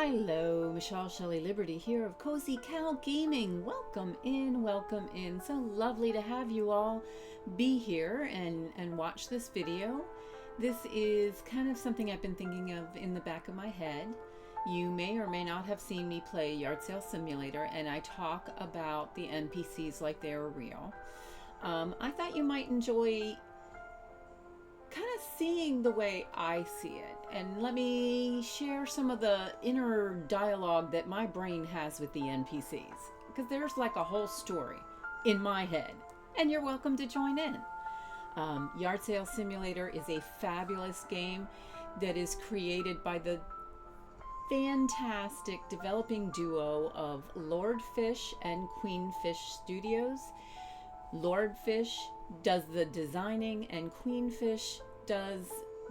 Hello, Michelle Shelley Liberty here of Cozy Cow Gaming. Welcome in, welcome in. So lovely to have you all be here and watch this video. This is kind of something I've been thinking of in the back of my head. You may or may not have seen me play Yard Sale Simulator, and I talk about the NPCs like they're real. I thought you might enjoy kind of seeing the way I see it, and let me share some of the inner dialogue that my brain has with the NPCs, because there's like a whole story in my head, and you're welcome to join in. Yard Sale Simulator is a fabulous game that is created by the fantastic developing duo of Lordfish and Queenfish Studios. Lordfish does the designing and Queenfish does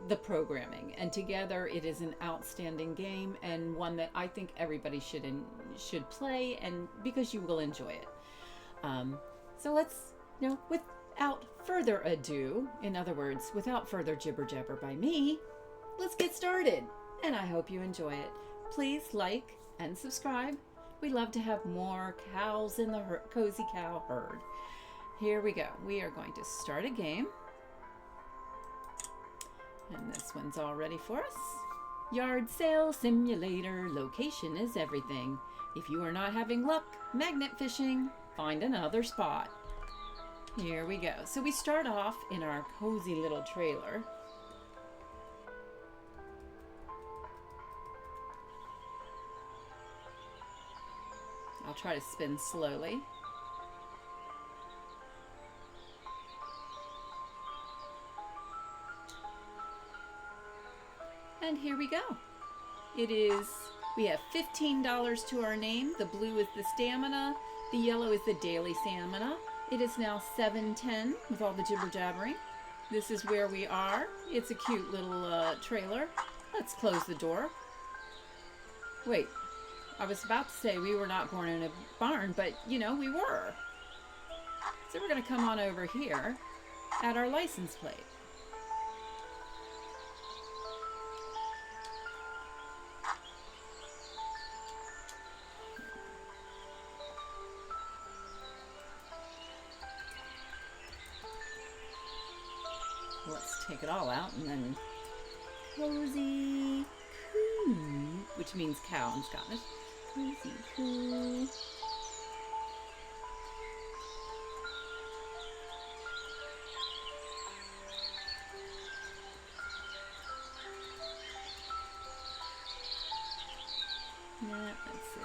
the programming, and together it is an outstanding game and one that I think everybody should play, and because you will enjoy it. So let's, without further ado, in other words, without further jibber jabber by me, let's get started, and I hope you enjoy it. Please like and subscribe. We love to have more cows in the Cozy Cow herd. Here we go. We are going to start a game. And this one's all ready for us. Yard Sale Simulator. Location is everything. If you are not having luck magnet fishing, find another spot. Here we go. So we start off in our cozy little trailer. I'll try to spin slowly. And here we go. We have $15 to our name. The blue is the stamina. The yellow is the daily stamina. It is now 7:10 with all the jibber jabbering. This is where we are. It's a cute little trailer. Let's close the door. Wait, I was about to say we were not born in a barn, but we were. So we're going to come on over here at our license plate. Let's take it all out, and then Cozy Coo, which means cow in Scottish. Cozy Coo. Let's see.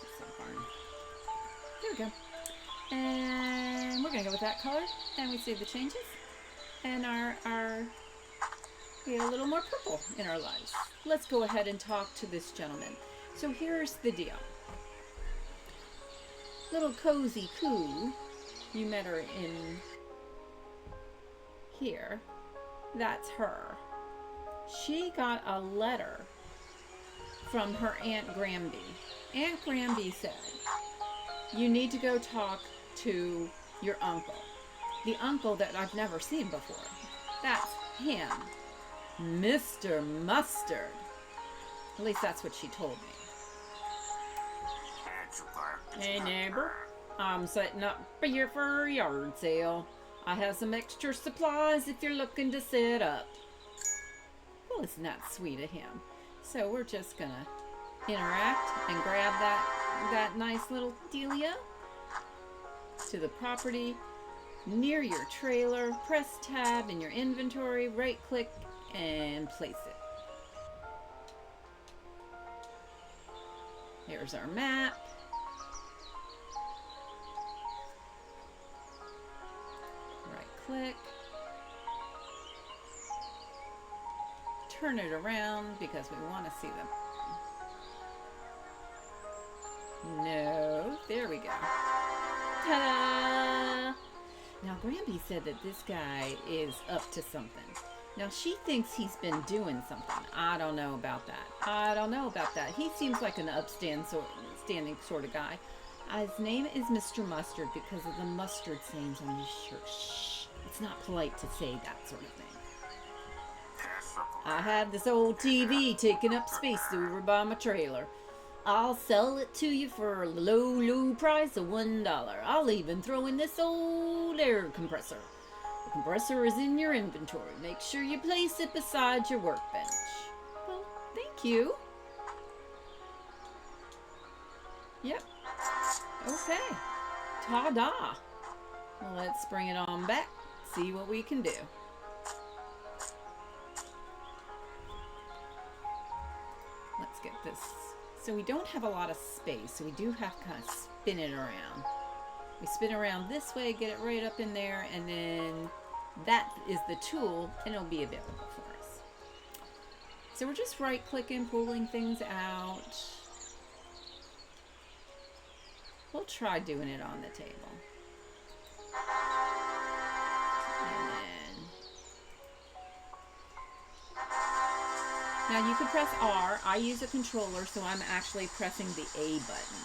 Just a barn. There we go. And we're going to go with that color, and we save the changes. And we have a little more purple in our lives. Let's go ahead and talk to this gentleman. So here's the deal. Little Cozy Coo, you met her in here. That's her. She got a letter from her Aunt Granby. Aunt Granby said, you need to go talk to your uncle. The uncle that I've never seen before. That's him. Mr. Mustard. At least that's what she told me. Hey neighbor, I'm setting up here for a yard sale. I have some extra supplies if you're looking to set up. Well, isn't that sweet of him? So we're just gonna interact and grab that nice little dealio to the property near your trailer. Press tab in your inventory, right click, and place it. Here's our map. Right click. Turn it around because we want to see them. No, there we go. Ta-da! Now, Granby said that this guy is up to something. Now, she thinks he's been doing something. I don't know about that. He seems like an upstanding sort of guy. His name is Mr. Mustard because of the mustard stains on his shirt. Shh. It's not polite to say that sort of thing. I have this old TV taking up space over by my trailer. I'll sell it to you for a low price of $1. I'll even throw in this old air compressor. The compressor is in your inventory. Make sure you place it beside your workbench. Well, thank you. Yep. Okay. Ta-da. Well, let's bring it on back. See what we can do. Let's get this. So we don't have a lot of space, so we do have to kind of spin it around. We spin around this way, get it right up in there, and then that is the tool, and it'll be available for us. So we're just right-clicking, pulling things out. We'll try doing it on the table. And then... Now you can press R. I use a controller, so I'm actually pressing the A button.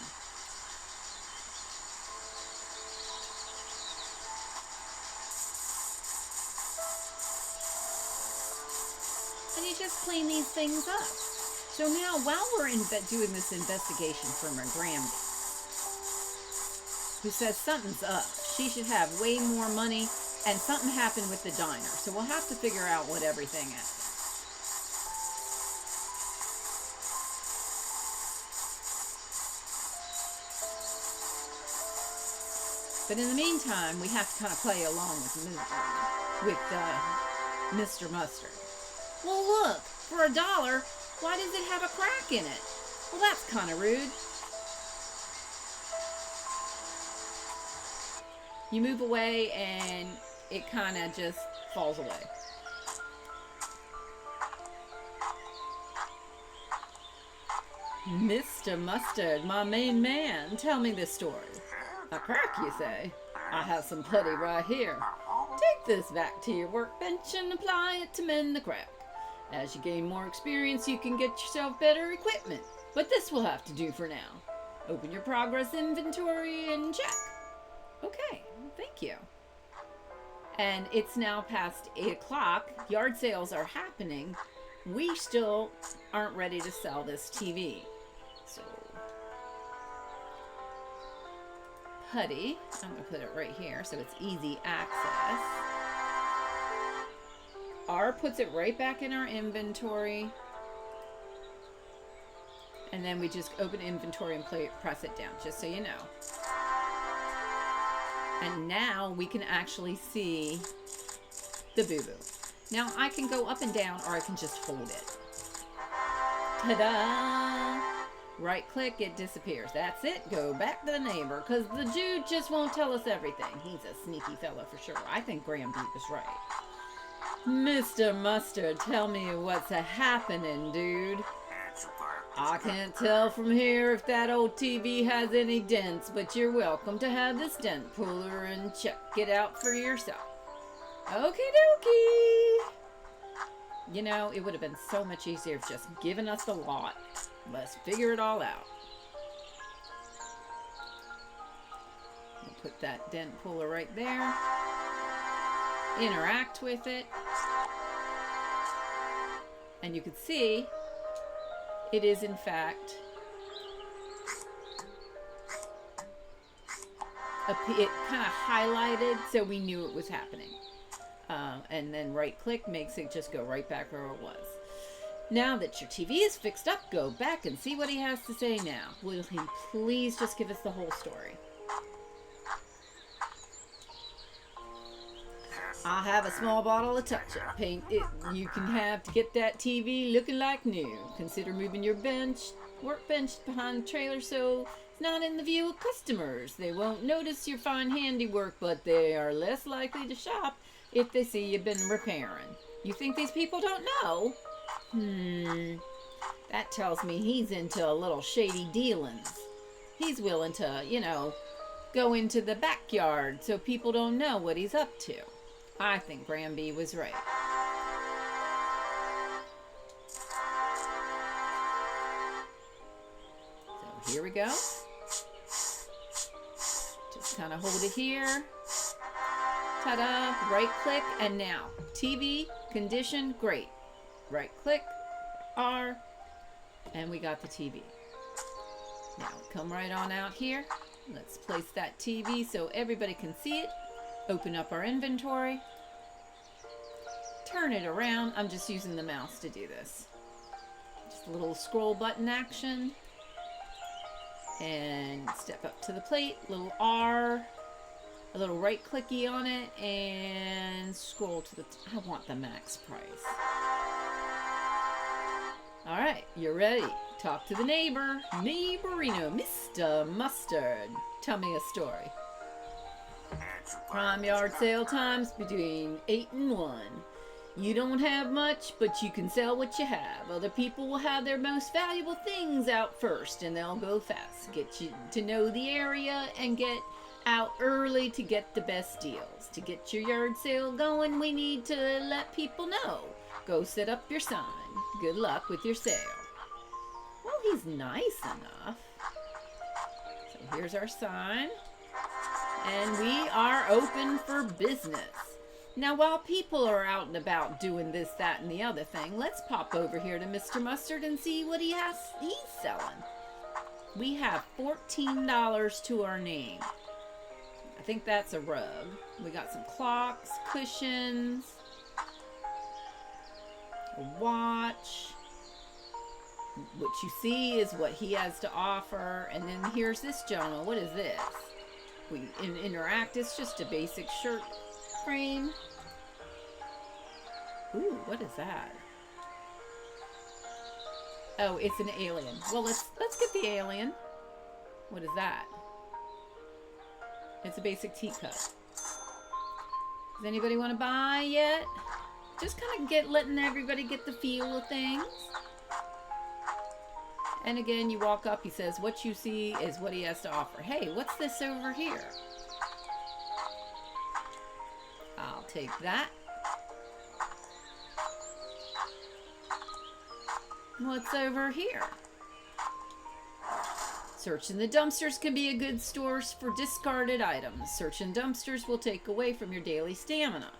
And you just clean these things up. So now, while we're doing this investigation for Granby, who says something's up, she should have way more money, and something happened with the diner. So we'll have to figure out what everything is. But in the meantime, we have to kind of play along with Mr. Mustard. Well, look, for $1, why does it have a crack in it? Well, that's kind of rude. You move away and it kind of just falls away. Mr. Mustard, my main man, tell me this story. A crack, you say? I have some putty right here. Take this back to your workbench and apply it to mend the crack. As you gain more experience, you can get yourself better equipment. But this will have to do for now. Open your progress inventory and check. Okay, thank you. And it's now past 8 o'clock. Yard sales are happening. We still aren't ready to sell this TV. So... putty. I'm going to put it right here so it's easy access. R puts it right back in our inventory. And then we just open inventory and press it down, just so you know. And now we can actually see the boo-boo. Now I can go up and down, or I can just hold it. Ta-da! Right click, it disappears. That's it. Go back to the neighbor, because the dude just won't tell us everything. He's a sneaky fella for sure. I think Granby was right. Mr. Mustard, tell me what's a-happening, dude. I can't tell from here if that old TV has any dents, but you're welcome to have this dent puller and check it out for yourself. Okie dokie. You know, it would have been so much easier if just given us the lot. Let's figure it all out. We'll put that dent puller right there. Interact with it. And you can see it is in fact it kind of highlighted, so we knew it was happening. And then right click makes it just go right back where it was. Now that your TV is fixed up, go back and see what he has to say now. Will he please just give us the whole story? I have a small bottle of touch-up paint you can have to get that TV looking like new. Consider moving your workbench behind the trailer so it's not in the view of customers. They won't notice your fine handiwork, but they are less likely to shop if they see you've been repairing. You think these people don't know? That tells me he's into a little shady dealings. He's willing to, you know, go into the backyard so people don't know what he's up to. I think Granby was right. So here we go. Just kind of hold it here. Ta-da! Right click, and now TV condition, great. Right click, R, and we got the TV. Now come right on out here. Let's place that TV so everybody can see it. Open up our inventory. Turn it around. I'm just using the mouse to do this. Just a little scroll button action. And step up to the plate. Little R. A little right clicky on it. And scroll to the... I want the max price. Alright, you're ready. Talk to the neighbor. Neighborino, Mr. Mustard. Tell me a story. Prime yard sale times between 8 and 1. You don't have much, but you can sell what you have. Other people will have their most valuable things out first, and they'll go fast. Get you to know the area and get out early to get the best deals. To get your yard sale going, we need to let people know. Go set up your sign. Good luck with your sale. Well, he's nice enough. So here's our sign. And we are open for business. Now, while people are out and about doing this, that, and the other thing, let's pop over here to Mr. Mustard and see what he's selling. We have $14 to our name. I think that's a rug. We got some clocks, cushions, a watch. What you see is what he has to offer. And then here's this gentleman. What is this? We interact. It's just a basic shirt frame. Ooh, what is that? Oh, it's an alien. Well, let's get the alien. What is that? It's a basic teacup. Does anybody want to buy yet? Just kind of letting everybody get the feel of things. And again, you walk up, he says, what you see is what he has to offer. Hey, what's this over here? I'll take that. What's over here? Searching the dumpsters can be a good source for discarded items. Searching dumpsters will take away from your daily stamina.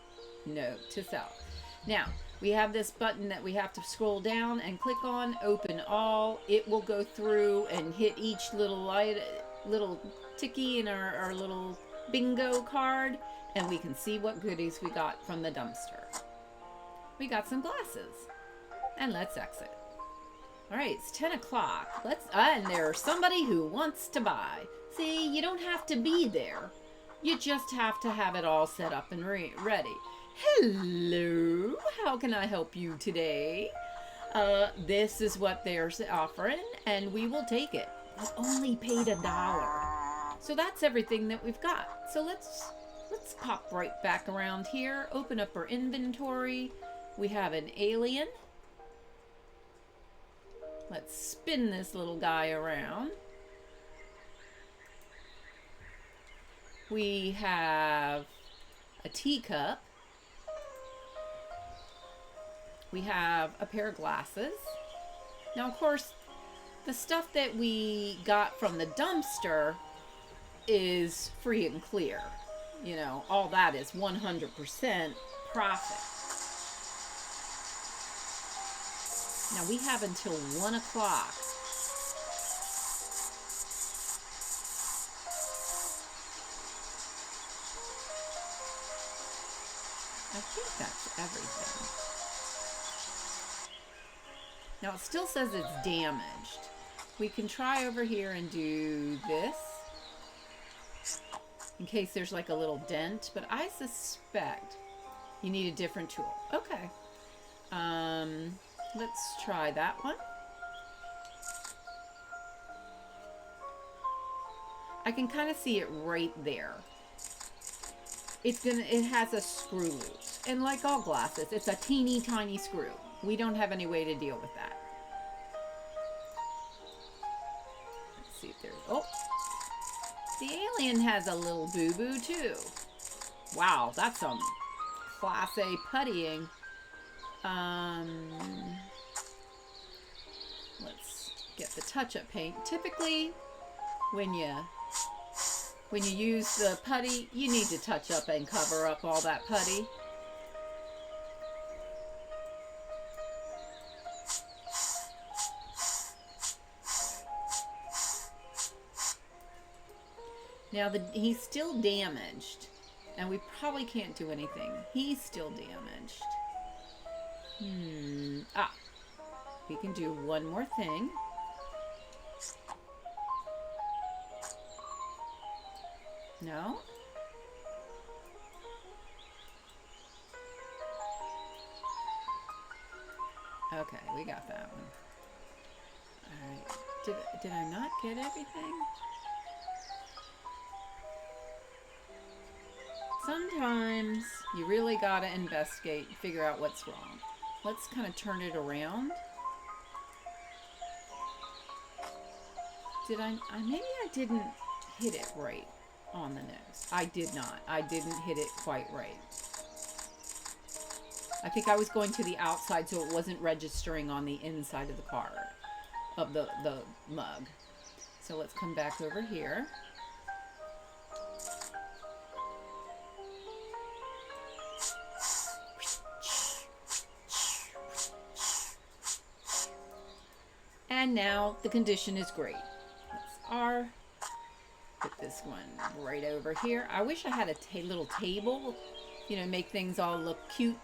Note to self. Now, we have this button that we have to scroll down and click on, open all. It will go through and hit each little ticky in our little bingo card, and we can see what goodies we got from the dumpster. We got some glasses. And let's exit. All right, it's 10 o'clock. And there's somebody who wants to buy. See, you don't have to be there. You just have to have it all set up and ready. Hello, how can I help you today? This is what they're offering, and we will take it. I only paid $1. So that's everything that we've got. So let's pop right back around here, open up our inventory. We have an alien. Let's spin this little guy around. We have a teacup. We have a pair of glasses. Now, of course, the stuff that we got from the dumpster is free and clear. You know, all that is 100% profit. Now, we have until 1 o'clock. I think that's everything. Now, it still says it's damaged. We can try over here and do this. In case there's like a little dent. But I suspect you need a different tool. Okay. Let's try that one. I can kind of see it right there. It has a screw loose. And like all glasses, it's a teeny tiny screw. We don't have any way to deal with that. Let's see if there's... Oh! The alien has a little boo-boo too. Wow, that's some Class A puttying. Let's get the touch-up paint. Typically, when you use the putty, you need to touch up and cover up all that putty. Now he's still damaged, and we probably can't do anything. He's still damaged. We can do one more thing. No? Okay, we got that one. Alright. Did I not get everything? Sometimes you really gotta investigate and figure out what's wrong. Let's kind of turn it around. Maybe I didn't hit it right on the nose. I did not. I didn't hit it quite right. I think I was going to the outside, so it wasn't registering on the inside of the card, of the mug. So let's come back over here. And now the condition is great. That's put this one right over here. I wish I had a little table, make things all look cute.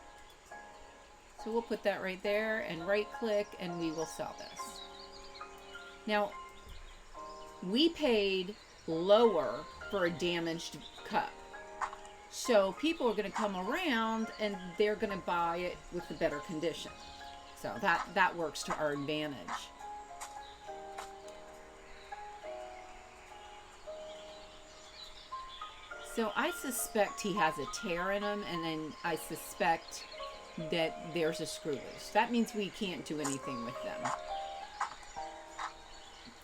So we'll put that right there and right click, and we will sell this. Now, we paid lower for a damaged cup. So people are going to come around and they're going to buy it with the better condition. So that works to our advantage. So I suspect he has a tear in him, and then I suspect that there's a screw loose. That means we can't do anything with them.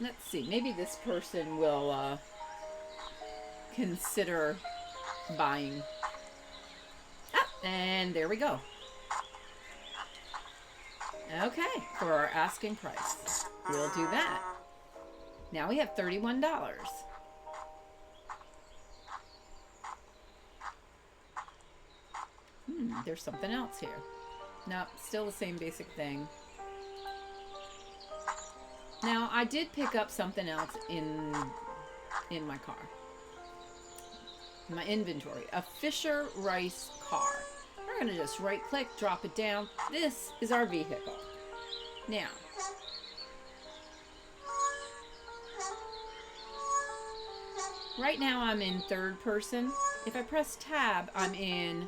Let's see, maybe this person will consider buying. And there we go. Okay, for our asking price. We'll do that. Now we have $31. There's something else here. No, still the same basic thing. Now, I did pick up something else in my car. My inventory. A Fisher Rice car. We're going to just right click, drop it down. This is our vehicle. Now, right now I'm in third person. If I press tab, I'm in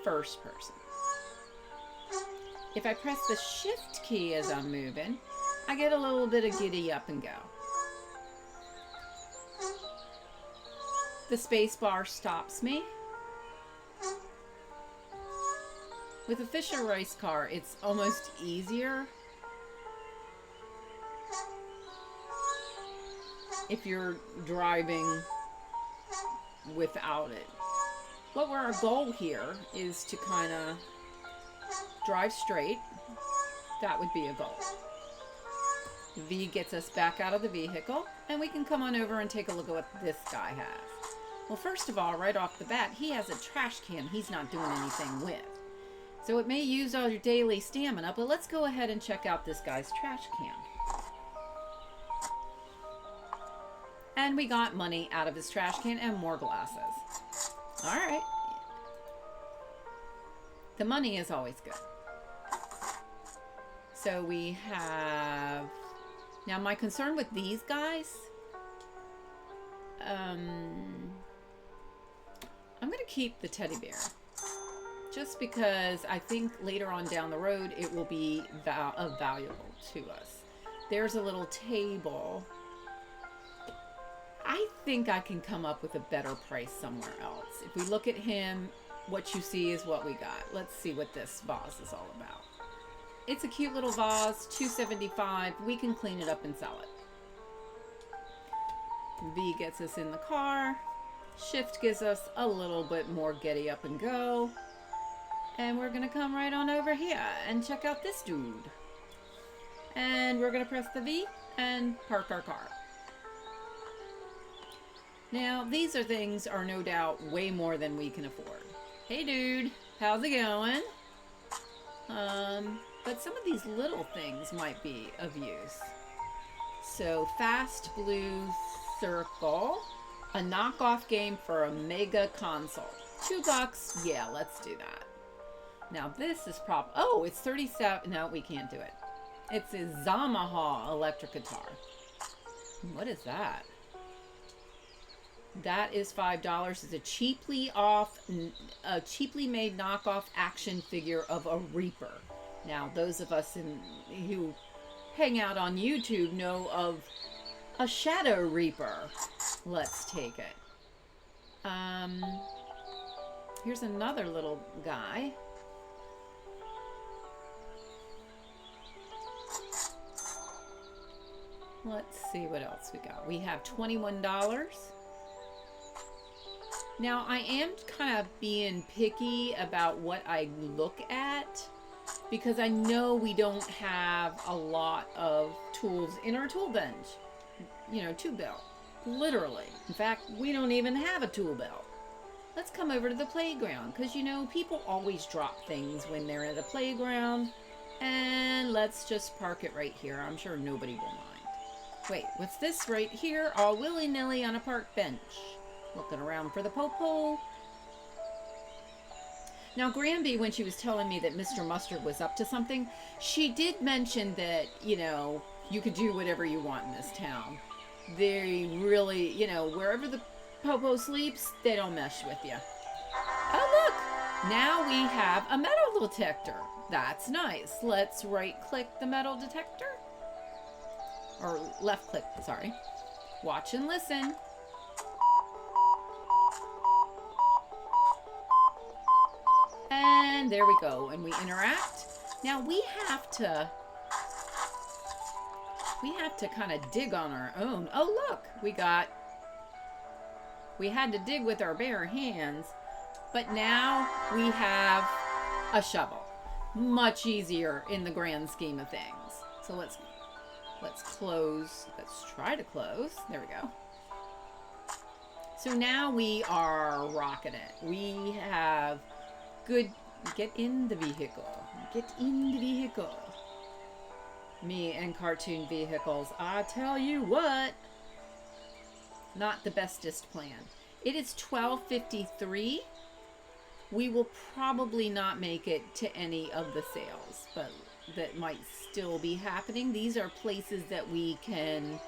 first person. If I press the shift key as I'm moving, I get a little bit of giddy up and go. The space bar stops me. With a Fisher Rice car, it's almost easier if you're driving without it. What our goal here is to kind of drive straight. That would be a goal. V gets us back out of the vehicle, and we can come on over and take a look at what this guy has. Well, first of all, right off the bat, he has a trash can he's not doing anything with. So it may use all your daily stamina, but let's go ahead and check out this guy's trash can. And we got money out of his trash can and more glasses. All right. The money is always good. So we have... Now, my concern with these guys... I'm going to keep the teddy bear. Just because I think later on down the road, it will be valuable to us. There's a little table... I think I can come up with a better price somewhere else. If we look at him, what you see is what we got. Let's see what this vase is all about. It's a cute little vase, $2.75. We can clean it up and sell it. V gets us in the car. Shift gives us a little bit more giddy up and go. And we're going to come right on over here and check out this dude. And we're going to press the V and park our car. Now, these things are no doubt way more than we can afford. Hey, dude, how's it going? But some of these little things might be of use. So, fast blue circle. A knockoff game for a mega console. $2. Yeah, let's do that. Now this is oh, it's 37. No, we can't do it. It's a Yamaha electric guitar. What is that? That is $5. It's a cheaply made knockoff action figure of a Reaper. Now, those of us who hang out on YouTube know of a Shadow Reaper. Let's take it. Here's another little guy. Let's see what else we got. We have $21. Now, I am kind of being picky about what I look at because I know we don't have a lot of tools in our tool bench. You know, tool belt. Literally. In fact, we don't even have a tool belt. Let's come over to the playground because, you know, people always drop things when they're at a playground. And let's just park it right here. I'm sure nobody will mind. Wait, what's this right here? All willy-nilly on a park bench. Looking around for the popo. Now, Granby, when she was telling me that Mr. Mustard was up to something, she did mention that, you know, you could do whatever you want in this town. They really, you know, wherever the popo sleeps, they don't mess with you. Oh, look! Now we have a metal detector. That's nice. Let's right-click the metal detector. Or left-click, sorry. Watch and listen. And there we go. And we interact. Now we have to kind of dig on our own. Oh, look, we had to dig with our bare hands, but now we have a shovel. Much easier in the grand scheme of things. So let's close. Let's try to close. There we go. So now we are rocking it. We have good. Get in the vehicle. Get in the vehicle. Me and cartoon vehicles. I tell you what. Not the bestest plan. It is 12:53. We will probably not make it to any of the sales, but that might still be happening. These are places that we can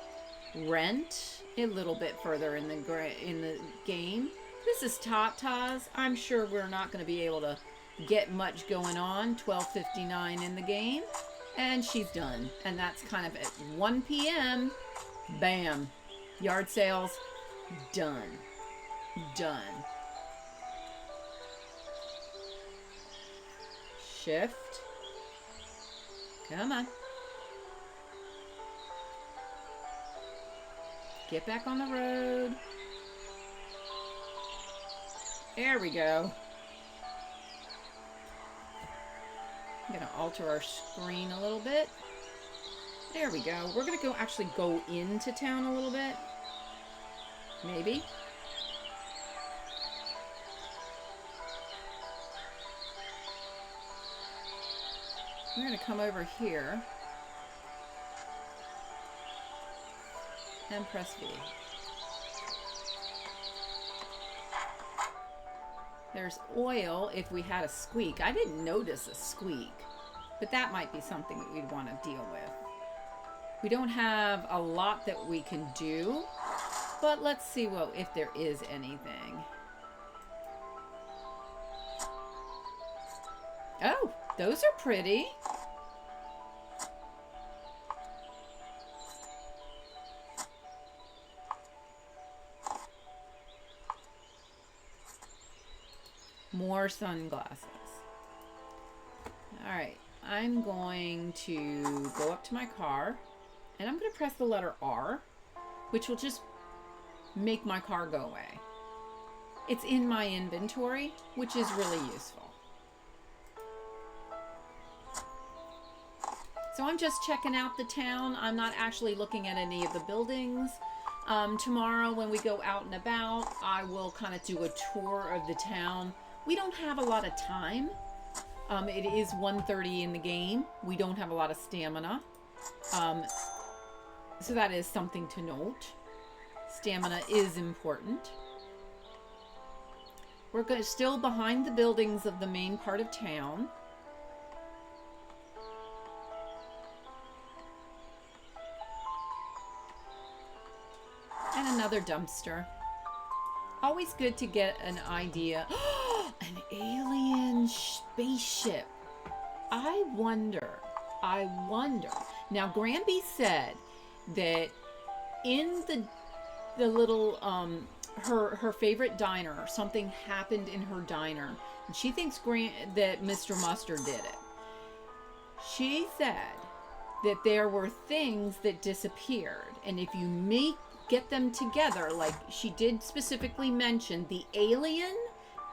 rent a little bit further in the game. This is Tata's. I'm sure we're not going to be able to get much going on. 12:59 in the game, and she's done. And that's kind of at 1 p.m. Bam, yard sales done. Shift. Come on. Get back on the road. There we go. I'm going to alter our screen a little bit. There we go. We're going to actually go into town a little bit. Maybe. We're going to come over here and press V. There's oil if we had a squeak. I didn't notice a squeak, but that might be something that we'd want to deal with. We don't have a lot that we can do, but let's see if there is anything. Oh, those are pretty. More sunglasses. All right, I'm going to go up to my car and I'm going to press the letter R, which will just make my car go away. It's in my inventory, which is really useful. So I'm just checking out the town. I'm not actually looking at any of the buildings. Tomorrow when we go out and about, I will kind of do a tour of the town. We don't have a lot of time. It is 1:30 in the game. We don't have a lot of stamina. So that is something to note. Stamina is important. We're still behind the buildings of the main part of town. And another dumpster. Always good to get an idea. An alien spaceship. I wonder. Now, Granby said that in the little, her favorite diner, something happened in her diner. And she thinks that Mr. Mustard did it. She said that there were things that disappeared. And if you get them together, like she did specifically mention the alien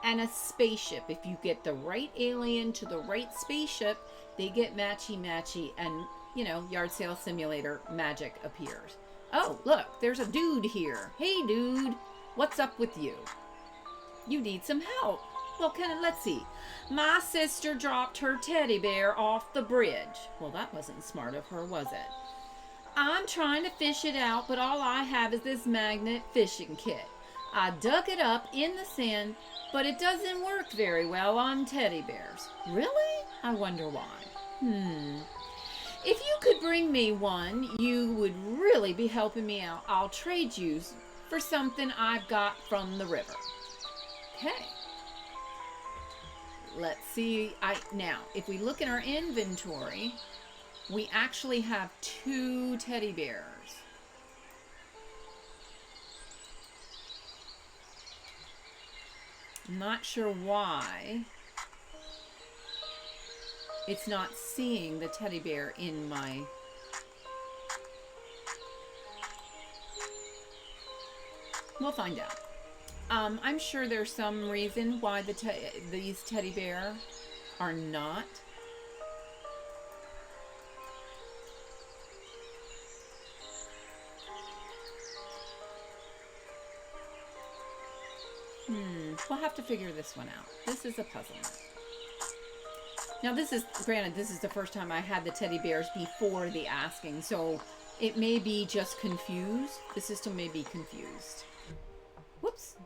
and a spaceship. If you get the right alien to the right spaceship, they get matchy-matchy, and, you know, yard sale simulator magic appears. Oh, look, there's a dude here. Hey, dude, what's up with you? You need some help. Well, let's see. My sister dropped her teddy bear off the bridge. Well, that wasn't smart of her, was it? I'm trying to fish it out, but all I have is this magnet fishing kit. I dug it up in the sand, but it doesn't work very well on teddy bears. Really? I wonder why. If you could bring me one, you would really be helping me out. I'll trade you for something I've got from the river. Okay. Let's see. Now, if we look in our inventory, we actually have 2 teddy bears. I'm not sure why it's not seeing the teddy bear in my... We'll find out. I'm sure there's some reason why these teddy bear are not. We'll have to figure this one out. This is a puzzle. Now this is, granted, this is the first time I had the teddy bears before the asking, so it may be just confused. The system may be confused. Whoops.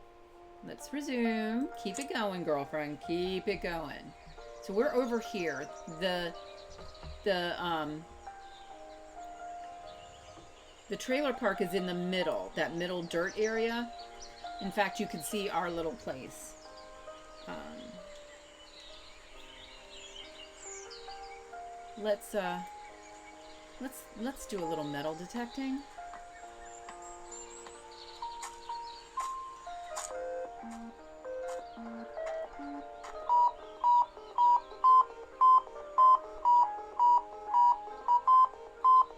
Let's resume. Keep it going, girlfriend. Keep it going. So we're over here. The trailer park is in the middle, that middle dirt area. In fact, you can see our little place. Let's do a little metal detecting.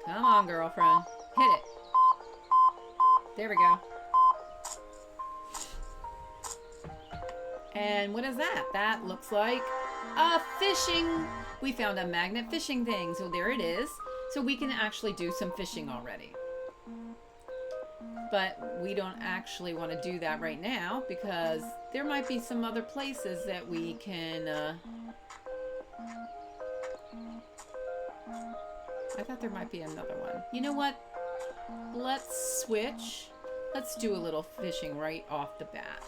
Come on, girlfriend. Hit it. There we go. And what is that? That looks like a fishing. We found a magnet fishing thing. So there it is. So we can actually do some fishing already. But we don't actually want to do that right now because there might be some other places that we can... I thought there might be another one. You know what? Let's switch. Let's do a little fishing right off the bat.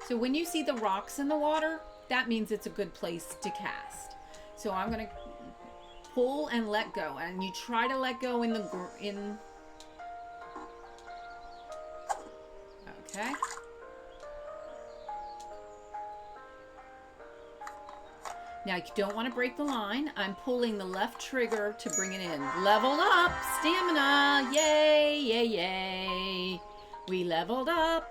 So when you see the rocks in the water, that means it's a good place to cast. So I'm going to pull and let go. And you try to let go in the... Okay. Now you don't want to break the line. I'm pulling the left trigger to bring it in. Leveled up! Stamina! Yay! Yay! Yay! We leveled up!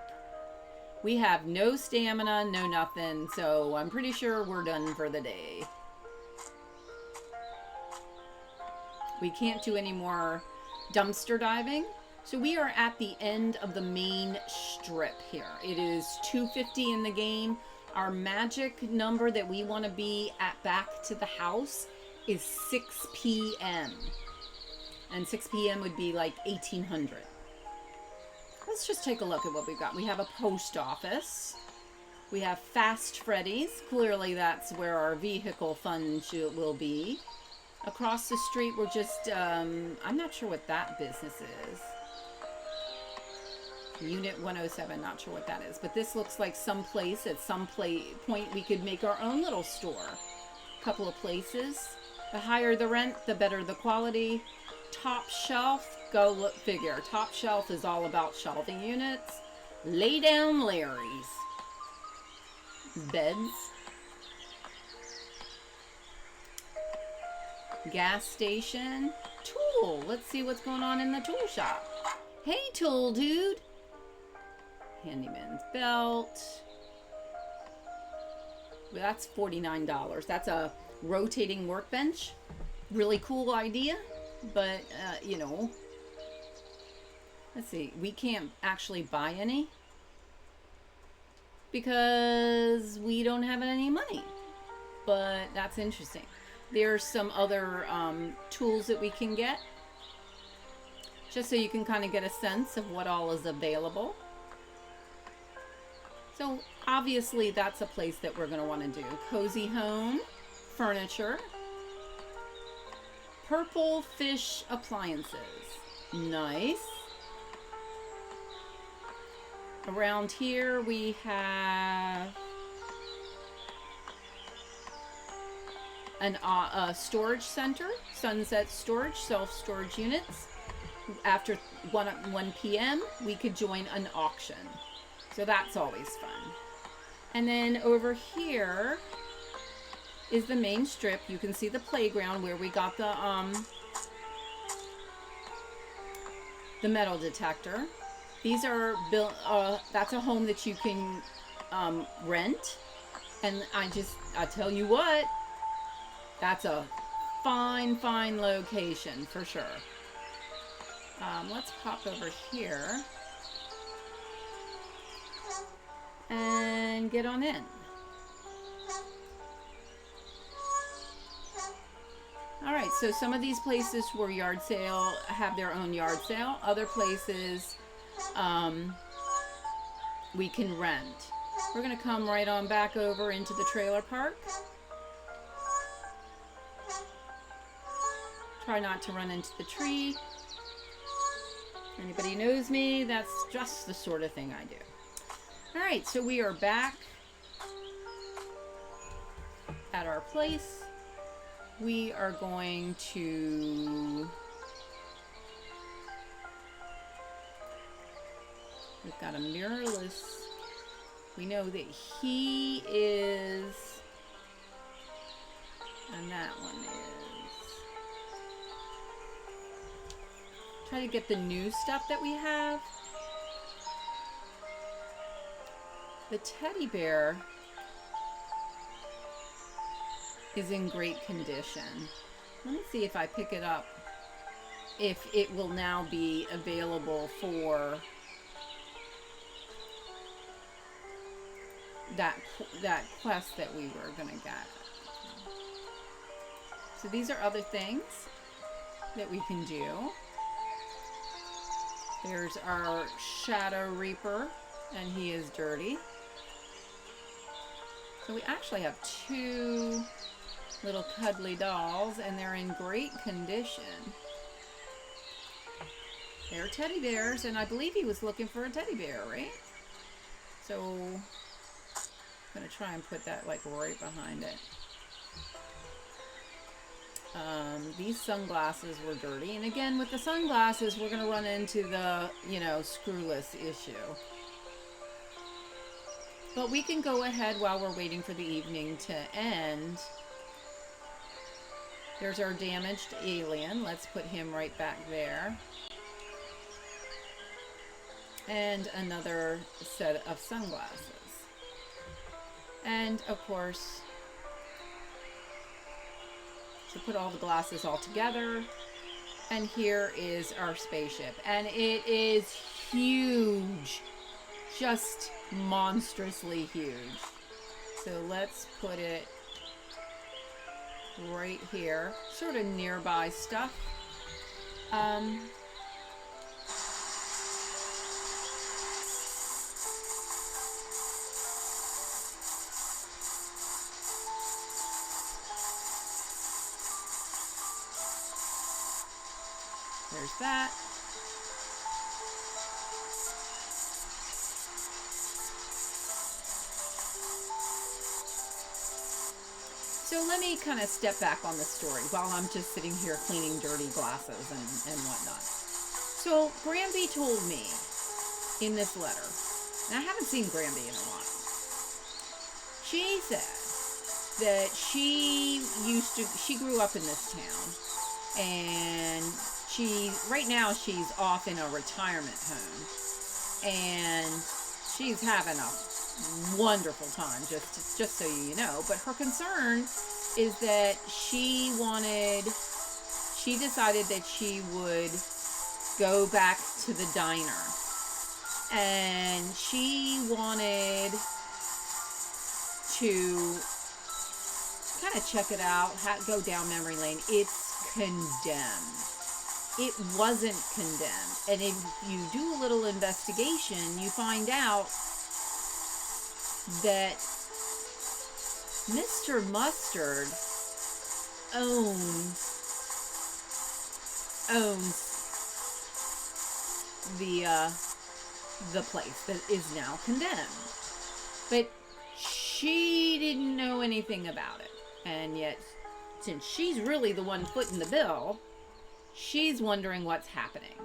We have no stamina, no nothing, so I'm pretty sure we're done for the day. We can't do any more dumpster diving. So we are at the end of the main strip here. It is 2:50 in the game. Our magic number that we want to be at back to the house is 6 p.m. And 6 p.m. would be like 1800. Let's just take a look at what we've got. We have a post office. We have Fast Freddy's. Clearly that's where our vehicle fund will be. Across the street we're just, I'm not sure what that business is. Unit 107, not sure what that is, but this looks like some place at some point we could make our own little store. Couple of places. The higher the rent, the better the quality. Top shelf, go look, figure. Top shelf is all about shelving units. Lay down Larry's. Beds. Gas station. Tool. Let's see what's going on in the tool shop. Hey, tool dude. Handyman's belt. Well, that's $49. That's a rotating workbench. Really cool idea, but you know, let's see, we can't actually buy any because we don't have any money, but that's interesting. There's some other tools that we can get, just so you can kind of get a sense of what all is available. So obviously that's a place that we're going to want to do. Cozy home, furniture, Purple Fish appliances. Nice. Around here we have a storage center, Sunset Storage, self-storage units. After 1 p.m. we could join an auction. So that's always fun. And then over here is the main strip. You can see the playground where we got the metal detector. These are built, that's a home that you can rent. And I tell you what, that's a fine location for sure. Let's pop over here and get on in. All right, so some of these places were yard sale, have their own yard sale. Other places we can rent. We're gonna come right on back over into the trailer park. Try not to run into the tree. Anybody knows me, that's just the sort of thing I do. All right, so we are back at our place. We are going to, we've got a mirrorless. We know that he is, and that one is. Try to get the new stuff that we have. The teddy bear is in great condition. Let me see if I pick it up, if it will now be available for that quest that we were gonna get. So these are other things that we can do. There's our Shadow Reaper, and he is dirty. So we actually have two little cuddly dolls, and they're in great condition. They're teddy bears, and I believe he was looking for a teddy bear, right? So I'm gonna try and put that like right behind it. These sunglasses were dirty, and again with the sunglasses we're gonna run into the, you know, screwless issue. But we can go ahead while we're waiting for the evening to end. There's our damaged alien. Let's put him right back there. And another set of sunglasses. And of course, to put all the glasses all together. And here is our spaceship. And it is huge. Just monstrously huge. So let's put it right here, sort of nearby stuff. There's that. So let me kind of step back on the story while I'm just sitting here cleaning dirty glasses and whatnot. So Granby told me in this letter, and I haven't seen Granby in a while, she said that she grew up in this town, and right now she's off in a retirement home, and she's having a wonderful time, just so you know. But her concern is that she decided that she would go back to the diner, and she wanted to kind of check it out, go down memory lane. It's condemned. It wasn't condemned. And if you do a little investigation, you find out that Mr. Mustard owns the place that is now condemned. But she didn't know anything about it. And yet, since she's really the one footing the bill, she's wondering what's happening.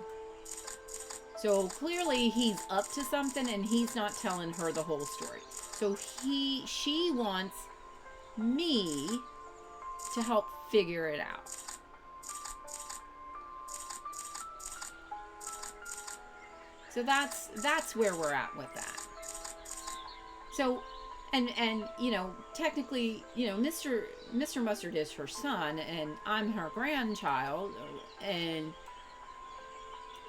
So clearly he's up to something, and he's not telling her the whole story. So she wants me to help figure it out. So that's where we're at with that. So, and you know, technically, you know, Mr. Mustard is her son, and I'm her grandchild, and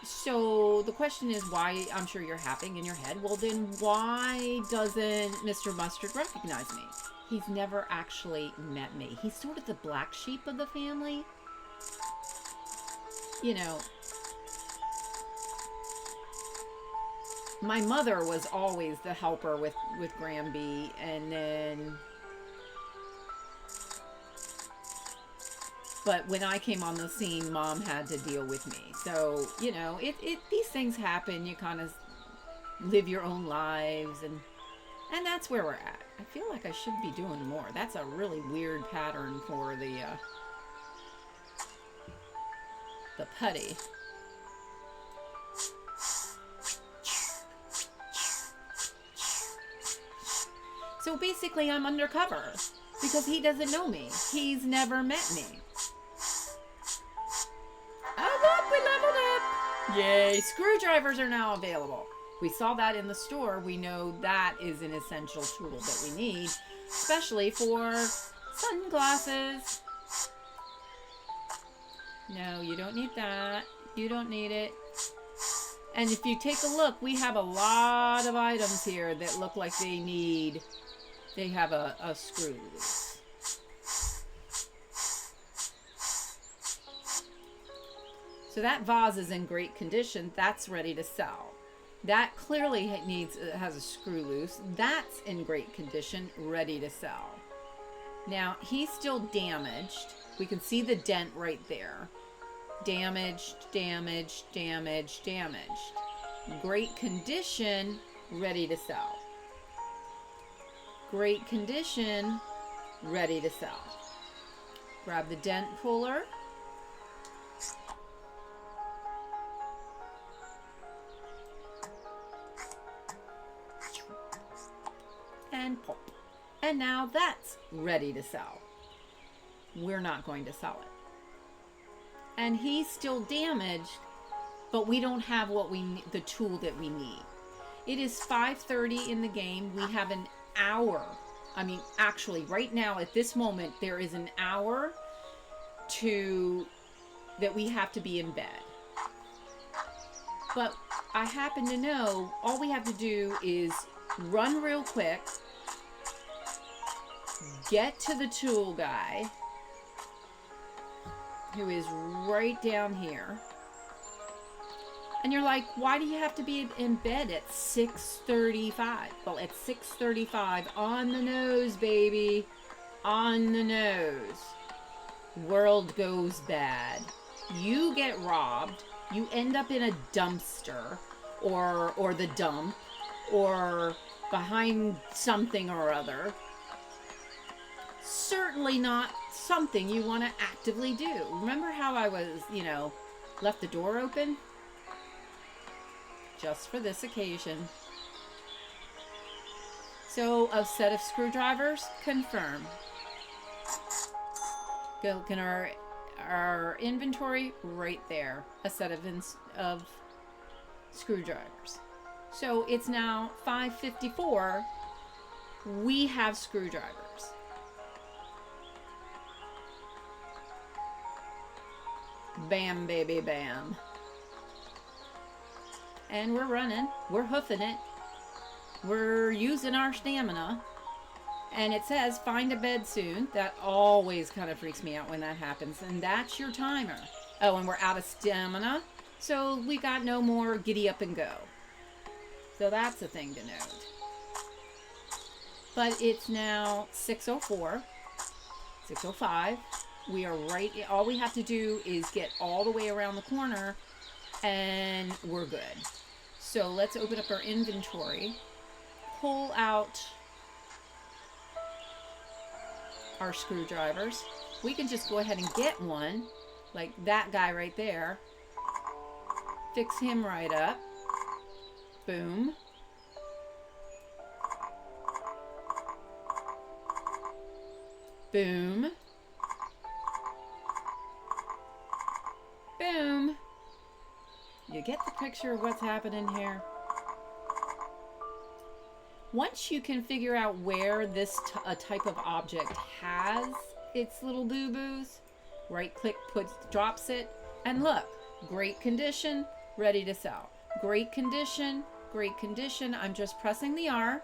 so the question is, why? I'm sure you're happening in your head. Well, then why doesn't Mr. Mustard recognize me? He's never actually met me. He's sort of the black sheep of the family. You know, my mother was always the helper with Granby, and then, but when I came on the scene, Mom had to deal with me. So, you know, these things happen. You kind of live your own lives, and that's where we're at. I feel like I should be doing more. That's a really weird pattern for the putty. So basically, I'm undercover because he doesn't know me. He's never met me. Oh, look, we leveled up! Yay! Screwdrivers are now available. We saw that in the store. We know that is an essential tool that we need, especially for sunglasses. No, you don't need that. You don't need it. And if you take a look, we have a lot of items here that look like they have a screw loose. So that vase is in great condition. That's ready to sell. That clearly has a screw loose. That's in great condition, ready to sell. Now, he's still damaged. We can see the dent right there. Damaged, damaged, damaged, damaged. Great condition, ready to sell. Great condition, ready to sell. Grab the dent puller. And pop. And now that's ready to sell. We're not going to sell it. And he's still damaged, but we don't have the tool that we need. It is 5:30 in the game. We have an hour. I mean, actually, right now at this moment, there is an hour that we have to be in bed. But I happen to know all we have to do is run real quick, get to the tool guy, who is right down here. And you're like, why do you have to be in bed at 6:35? Well, at 6:35, on the nose, baby. On the nose. World goes bad. You get robbed. You end up in a dumpster or the dump or behind something or other. certainly not something you want to actively do. Remember how I was, left the door open? Just for this occasion. So, a set of screwdrivers, confirm. Go, can our inventory right there. A set of screwdrivers. So it's now 5:54. We have screwdrivers. Bam, baby, bam. And we're running. We're hoofing it. We're using our stamina. And it says, find a bed soon. That always kind of freaks me out when that happens. And that's your timer. Oh, and we're out of stamina. So we got no more giddy up and go. So that's a thing to note. But it's now 6:04, 6:05. We are right. All we have to do is get all the way around the corner and we're good. So let's open up our inventory. Pull out our screwdrivers. We can just go ahead and get one, like that guy right there. Fix him right up. Boom. Boom. Boom. You get the picture of what's happening here? Once you can figure out where this a type of object has its little boo-boos, right click, drops it, and look, great condition, ready to sell. Great condition, great condition. I'm just pressing the R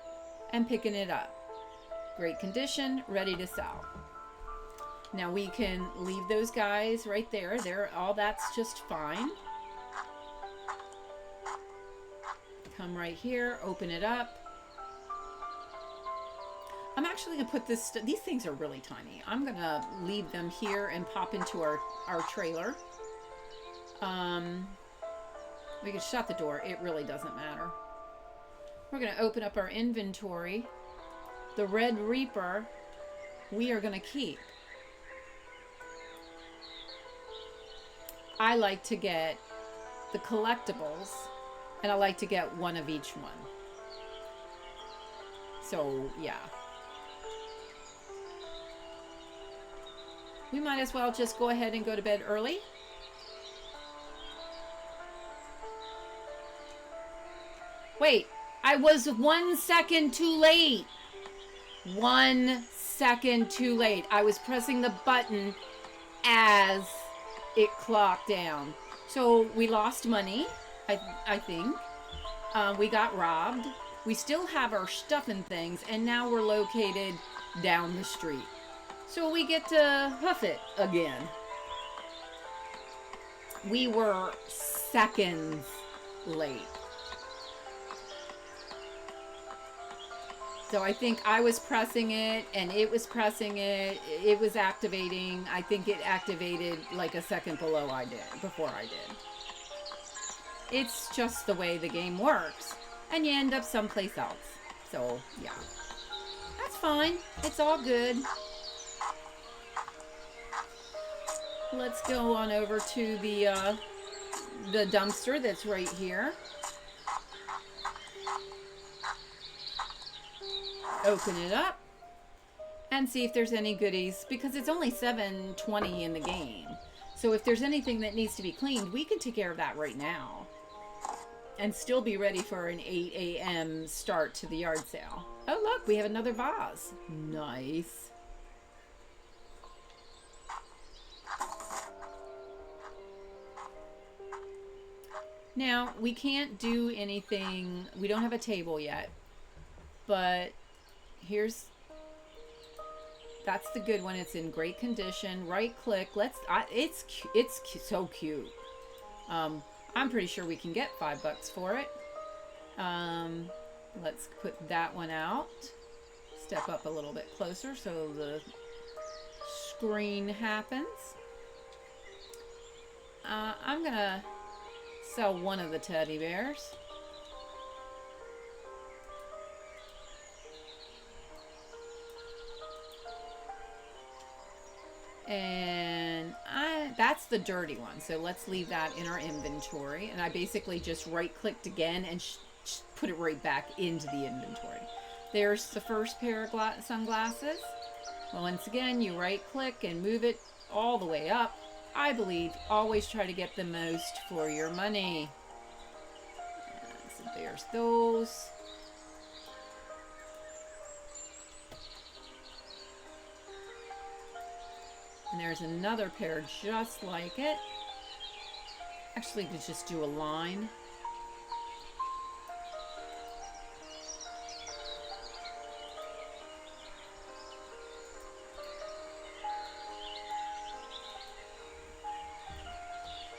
and picking it up. Great condition, ready to sell. Now we can leave those guys right there. All that's just fine. Come right here, open it up. I'm actually going to put this, these things are really tiny. I'm going to leave them here and pop into our trailer. We can shut the door. It really doesn't matter. We're going to open up our inventory. The Red Reaper, we are going to keep. I like to get the collectibles, and I like to get one of each one. So, yeah. We might as well just go ahead and go to bed early. Wait, I was 1 second too late. 1 second too late. I was pressing the button as it clocked down. So we lost money, I think. We got robbed. We still have our stuff and things, and now we're located down the street. So we get to hoof it again. We were seconds late. So I think I was pressing it and it was pressing it. It was activating. I think it activated like a second before I did. It's just the way the game works. And you end up someplace else. So, yeah. That's fine. It's all good. Let's go on over to the dumpster that's right here. Open it up and see if there's any goodies, because it's only 7:20 in the game. So if there's anything that needs to be cleaned, we can take care of that right now and still be ready for an 8 a.m. start to the yard sale. Oh, look, we have another vase. Nice. Now, we can't do anything. We don't have a table yet, but that's the good one. It's in great condition. Right click. It's so cute. I'm pretty sure we can get $5 for it. Let's put that one out. Step up a little bit closer so the screen happens. I'm gonna sell one of the teddy bears. And that's the dirty one. So let's leave that in our inventory. And I basically just right-clicked again and put it right back into the inventory. There's the first pair of sunglasses. Once again, you right-click and move it all the way up. I believe always try to get the most for your money. So there's those. And there's another pair just like it. Actually, to just do a line.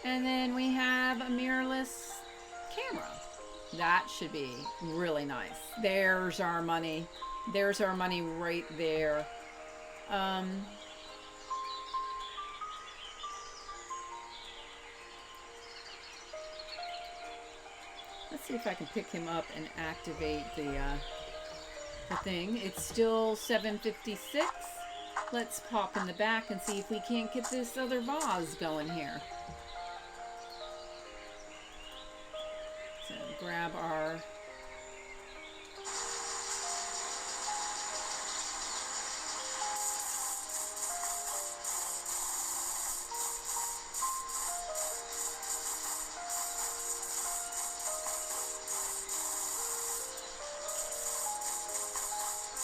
And then we have a mirrorless camera. That should be really nice. There's our money. There's our money right there. Let's see if I can pick him up and activate the thing. It's still 7:56. Let's pop in the back and see if we can't get this other vase going here. So grab our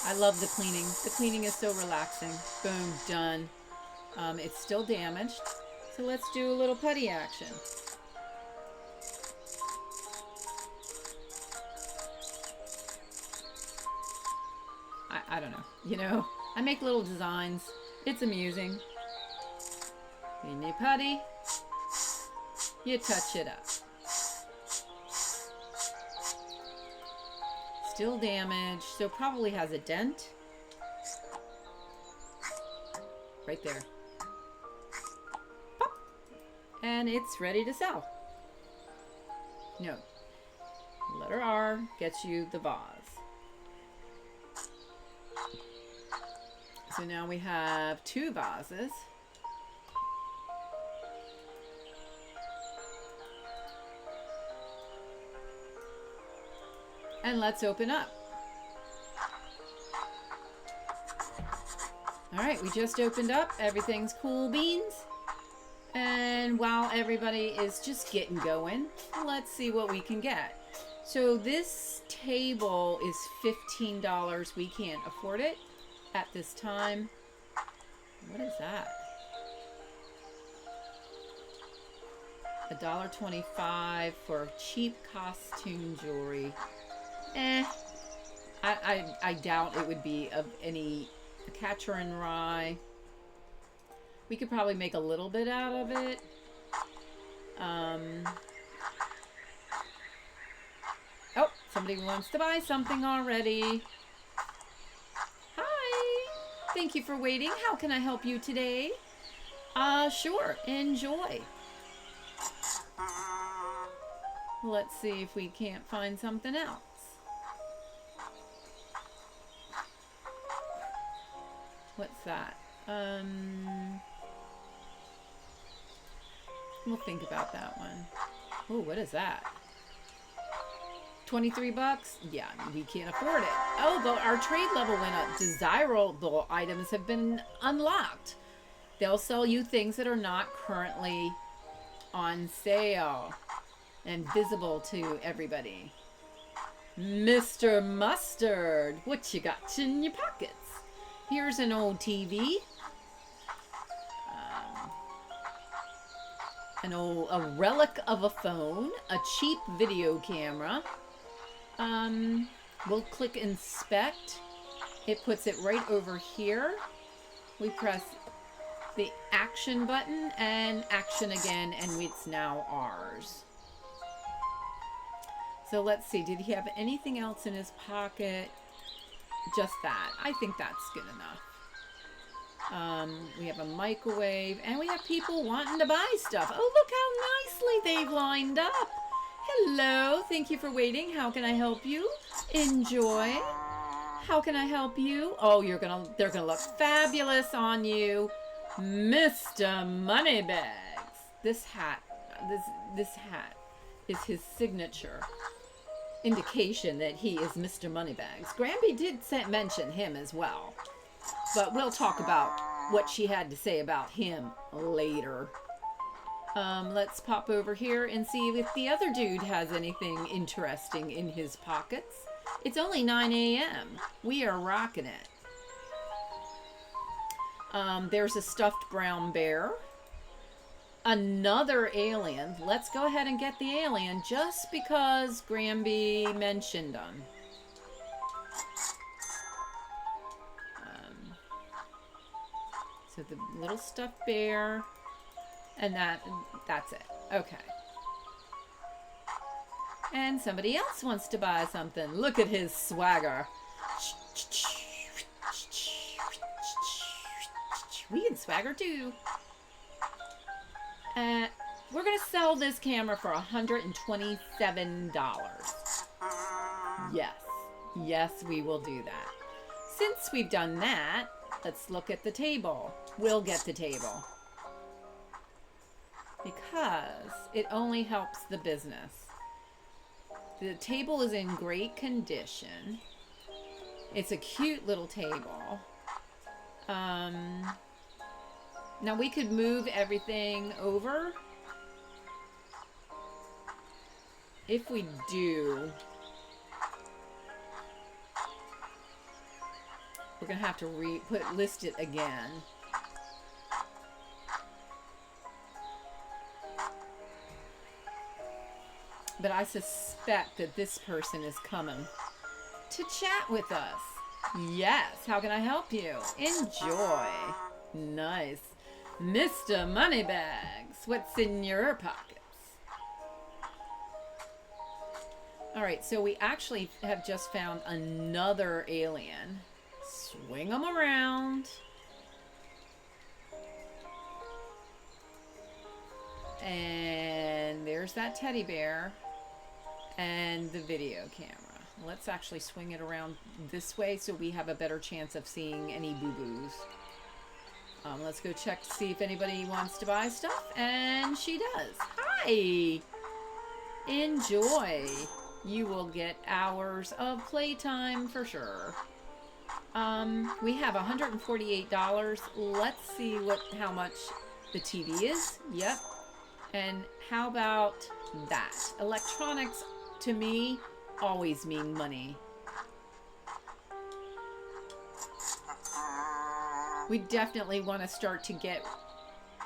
I love the cleaning. The cleaning is so relaxing. Boom, done. It's still damaged. So let's do a little putty action. I don't know. You know, I make little designs. It's amusing. When you putty, you touch it up. Still damaged, so probably has a dent. Right there. Pop! And it's ready to sell. No. Letter R gets you the vase. So now we have 2 vases. And let's open up. All right, we just opened up. Everything's cool beans. And while everybody is just getting going, let's see what we can get. So this table is $15. We can't afford it at this time. What is that? $1.25 for cheap costume jewelry. I doubt it would be of any Catcher in Rye. We could probably make a little bit out of it. Oh, somebody wants to buy something already. Hi. Thank you for waiting. How can I help you today? Sure. Enjoy. Let's see if we can't find something else. What's that? We'll think about that one. Oh, what is that? 23 bucks? Yeah, we can't afford it. Oh, but our trade level went up. Desirable items have been unlocked. They'll sell you things that are not currently on sale and visible to everybody. Mr. Mustard, what you got in your pockets? Here's an old TV. A relic of a phone, a cheap video camera. We'll click inspect. It puts it right over here. We press the action button and action again, and it's now ours. So let's see, did he have anything else in his pocket? Just that. I think that's good enough. We have a microwave, and we have people wanting to buy stuff. Oh, look how nicely they've lined up. Hello, thank you for waiting. How can I help you? Enjoy. How can I help you? Oh, they're gonna look fabulous on you. Mr. Moneybags. This hat, this hat is his signature indication that he is Mr. Moneybags. Granby did mention him as well, but we'll talk about what she had to say about him later. Let's pop over here and see if the other dude has anything interesting in his pockets. It's only 9 a.m. We are rocking it. There's a stuffed brown bear. Another alien. Let's go ahead and get the alien just because Granby mentioned them. So the little stuffed bear, and that's it. Okay. And somebody else wants to buy something. Look at his swagger. We can swagger too. We're going to sell this camera for $127. Yes. Yes, we will do that. Since we've done that, let's look at the table. We'll get the table. Because it only helps the business. The table is in great condition. It's a cute little table. Now we could move everything over. If we do, we're gonna have to list it again. But I suspect that this person is coming to chat with us. Yes, how can I help you? Enjoy. Nice. Mr. Moneybags, what's in your pockets? Alright, so we actually have just found another alien. Swing them around. And there's that teddy bear and the video camera. Let's actually swing it around this way so we have a better chance of seeing any boo-boos. Let's go check to see if anybody wants to buy stuff. And she does. Hi! Enjoy. You will get hours of playtime for sure. We have $148. Let's see how much the TV is. Yep. And how about that? Electronics, to me, always mean money. We definitely want to start to get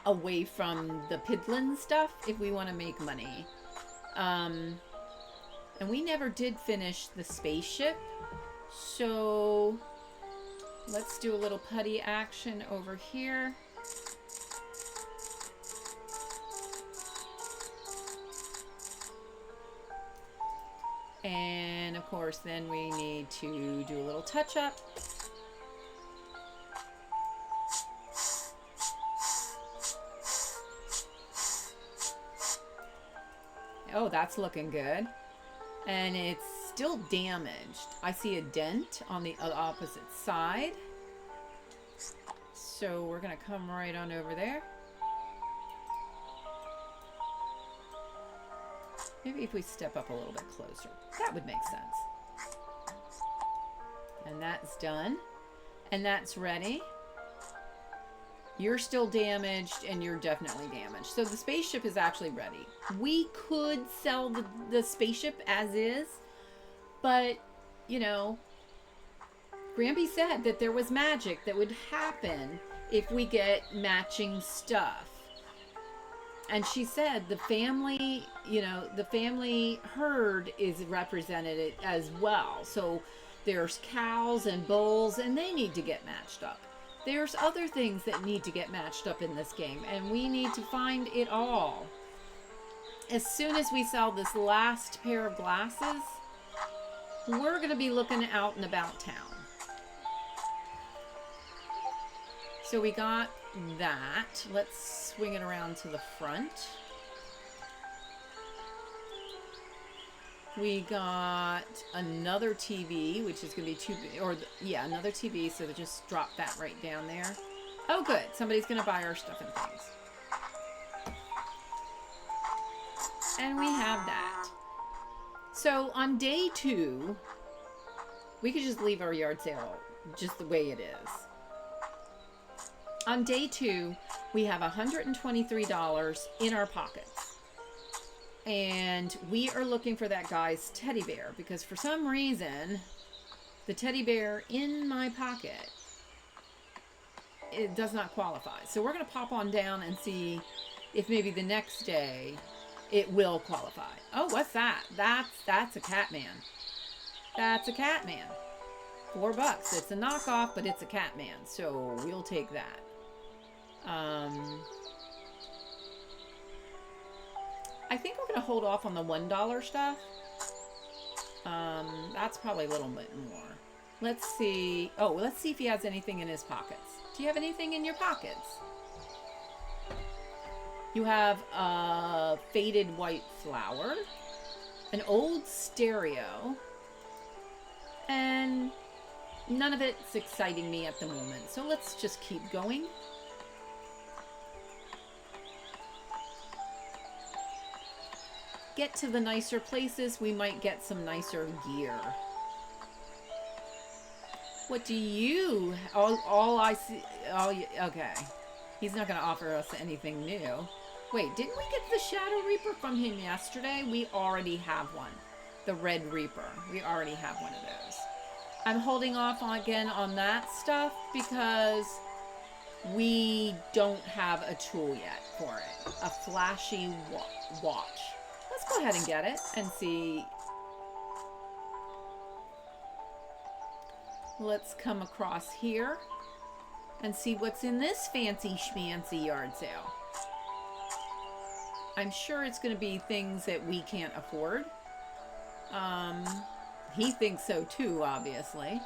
away from the piddling stuff if we want to make money. And we never did finish the spaceship. So let's do a little putty action over here. And of course, then we need to do a little touch up. Oh, that's looking good. And it's still damaged. I see a dent on the opposite side. So we're going to come right on over there. Maybe if we step up a little bit closer. That would make sense. And that's done. And that's ready. You're still damaged, and you're definitely damaged. So the spaceship is actually ready. We could sell the spaceship as is, but, you know, Granby said that there was magic that would happen if we get matching stuff. And she said the family, you know, the family herd is represented as well. So there's cows and bulls, and they need to get matched up. There's other things that need to get matched up in this game, and we need to find it all. As soon as we sell this last pair of glasses, we're going to be looking out and about town. So we got that. Let's swing it around to the front. We got another TV, which is going to be another TV, so just drop that right down there. Oh, good. Somebody's going to buy our stuff and things. And we have that. So on day 2, we could just leave our yard sale just the way it is. On day 2, we have $123 in our pockets. And we are looking for that guy's teddy bear because for some reason, the teddy bear in my pocket, it does not qualify. So we're going to pop on down and see if maybe the next day it will qualify. Oh, what's that? That's a Catman. That's a Catman. $4. It's a knockoff, but it's a Catman. So we'll take that. I think we're going to hold off on the $1 stuff. That's probably a little bit more. Let's see. Oh, let's see if he has anything in his pockets. Do you have anything in your pockets? You have a faded white flower, an old stereo, and none of it's exciting me at the moment. So let's just keep going. Get to the nicer places, we might get some nicer gear. What do you... All I see... Oh, okay. He's not going to offer us anything new. Wait, didn't we get the Shadow Reaper from him yesterday? We already have one. The Red Reaper. We already have one of those. I'm holding off again on that stuff because we don't have a tool yet for it. A flashy watch. Let's go ahead and get it and see. Let's come across here and see what's in this fancy schmancy yard sale. I'm sure it's going to be things that we can't afford. He thinks so too, obviously.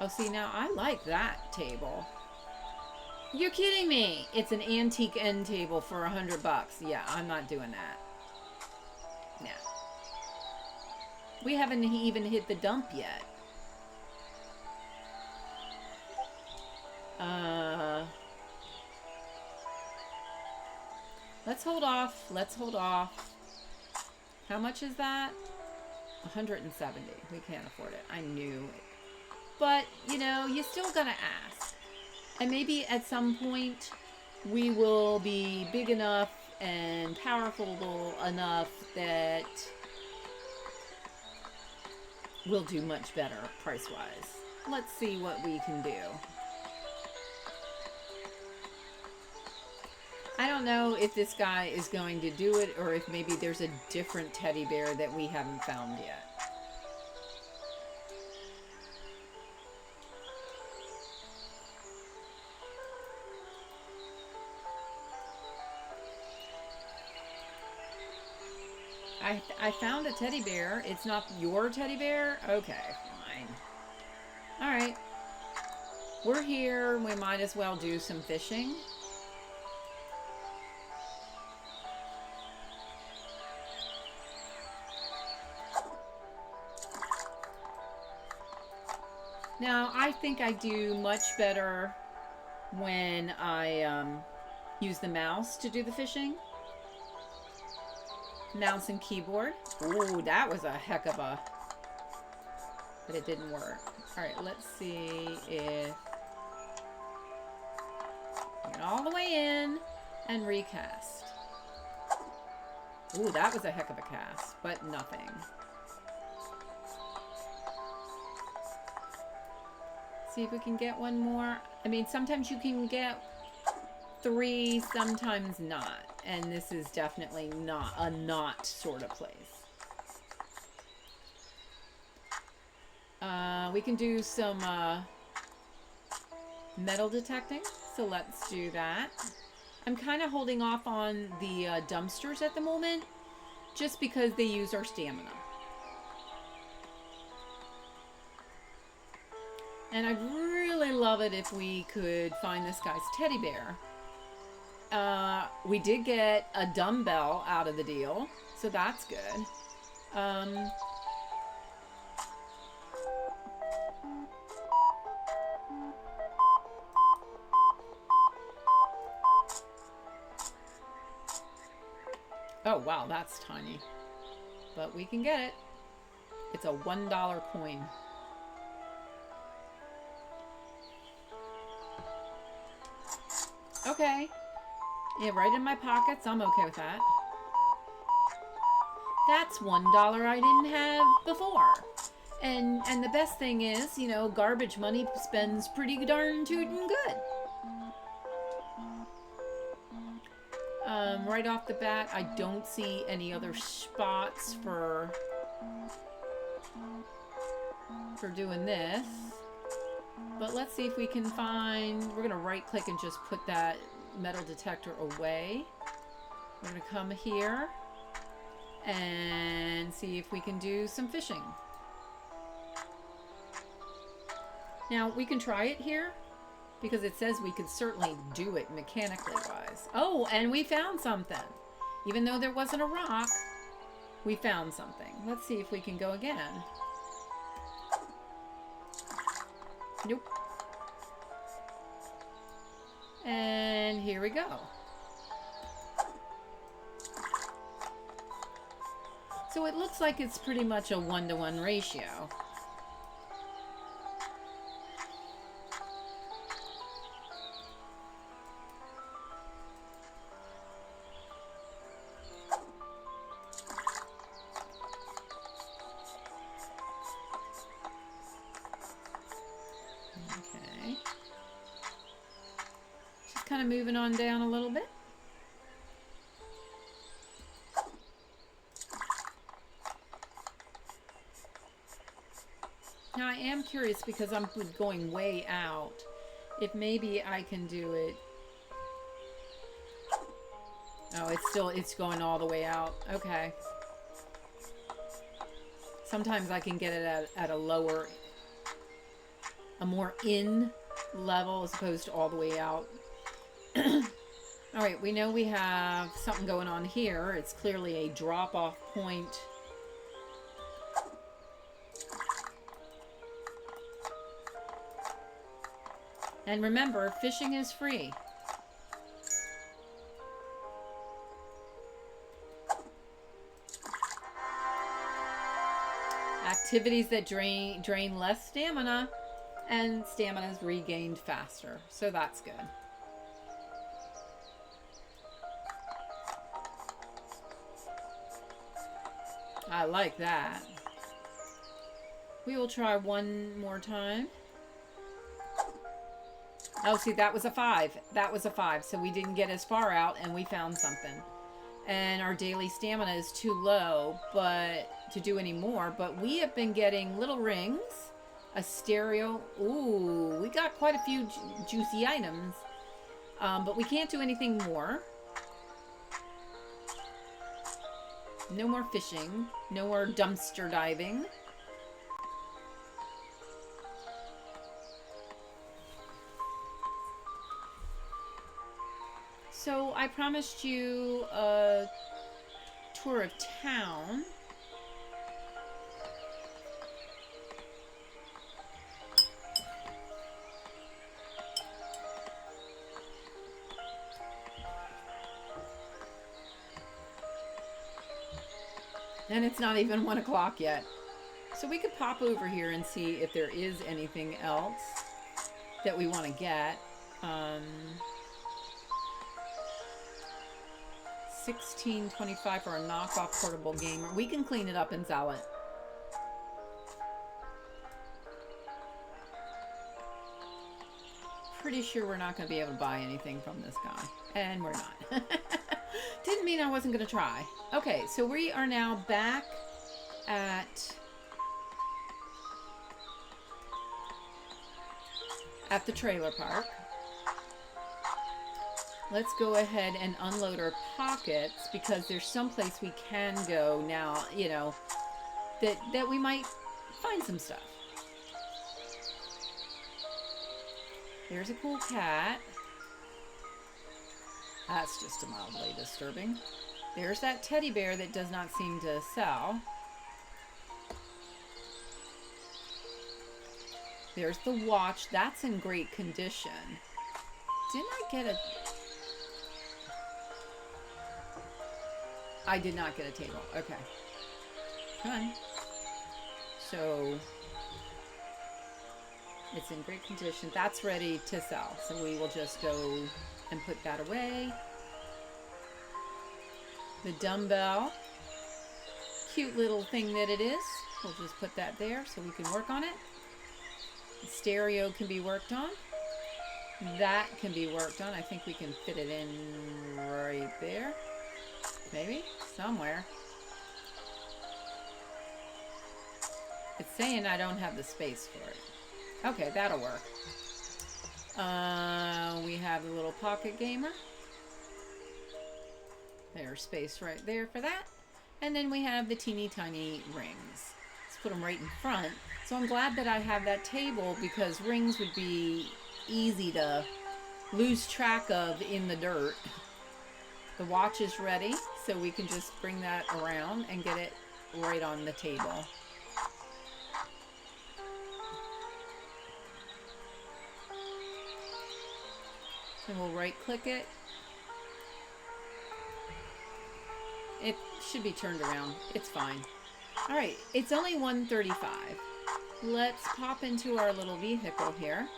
Oh, see, now I like that table. You're kidding me. It's an antique end table for $100. Yeah, I'm not doing that. Nah. We haven't even hit the dump yet. Let's hold off. Let's hold off. How much is that? 170. We can't afford it. I knew it. But, you know, you still gotta ask. And maybe at some point we will be big enough and powerful enough that we'll do much better price-wise. Let's see what we can do. I don't know if this guy is going to do it or if maybe there's a different teddy bear that we haven't found yet. I found a teddy bear. It's not your teddy bear? Okay, fine. Alright. We're here. We might as well do some fishing. Now, I think I do much better when I use the mouse to do the fishing. Mouse and keyboard. Ooh, that was a heck of a... But it didn't work. Alright, let's see if... Get all the way in and recast. Ooh, that was a heck of a cast, but nothing. See if we can get one more. I mean, sometimes you can get 3, sometimes not. And this is definitely not a not sort of place. We can do some metal detecting. So let's do that. I'm kind of holding off on the dumpsters at the moment. Just because they use our stamina. And I'd really love it if we could find this guy's teddy bear. We did get a dumbbell out of the deal, so that's good. Oh, wow, that's tiny. But we can get it. It's a $1 coin. Okay. Yeah, right in my pockets. I'm okay with that. That's $1 I didn't have before. And the best thing is, you know, garbage money spends pretty darn tootin' good. Right off the bat, I don't see any other spots for doing this. But let's see if we can find... We're going to right click and just put that metal detector away. We're going to come here and see if we can do some fishing. Now, we can try it here because it says we could certainly do it mechanically wise. Oh, and we found something. Even though there wasn't a rock, we found something. Let's see if we can go again. Nope. And here we go. So it looks like it's pretty much a 1-to-1 ratio. Okay. Just kind of moving on down a little bit. Now I am curious because I'm going way out. If maybe I can do it. Oh, it's going all the way out. Okay. Sometimes I can get it at a lower, a more in level as opposed to all the way out. All right, we know we have something going on here. It's clearly a drop-off point. And remember, fishing is free. Activities that drain less stamina, and stamina is regained faster. So that's good. I like that. We will try one more time. Oh, see, that was a 5. That was a 5. So we didn't get as far out, and we found something. And our daily stamina is too low to do any more. But we have been getting little rings, a stereo. Ooh, we got quite a few juicy items. But we can't do anything more. No more fishing. No more dumpster diving. So I promised you a tour of town. And it's not even 1 o'clock yet. So we could pop over here and see if there is anything else that we want to get. 16.25 for a knockoff portable gamer. We can clean it up and sell it. Pretty sure we're not going to be able to buy anything from this guy. And we're not. Didn't mean I wasn't going to try. Okay, so we are now back at the trailer park. Let's go ahead and unload our pockets because there's someplace we can go now, you know, that we might find some stuff. There's a cool cat. That's just mildly disturbing. There's that teddy bear that does not seem to sell. There's the watch. That's in great condition. Didn't I get a... I did not get a table. Okay. Come on. So it's in great condition. That's ready to sell. So we will just go and put that away. The dumbbell, cute little thing that it is. We'll just put that there so we can work on it. The stereo can be worked on. That can be worked on. I think we can fit it in right there. Maybe somewhere. It's saying I don't have the space for it. Okay, that'll work. We have the little pocket gamer. There's space right there for that. And then we have the teeny tiny rings. Let's put them right in front. So I'm glad that I have that table because rings would be easy to lose track of in the dirt. The watch is ready, so we can just bring that around and get it right on the table. And we'll right click it. It should be turned around. It's fine. All right, it's only 1:35. Let's pop into our little vehicle here.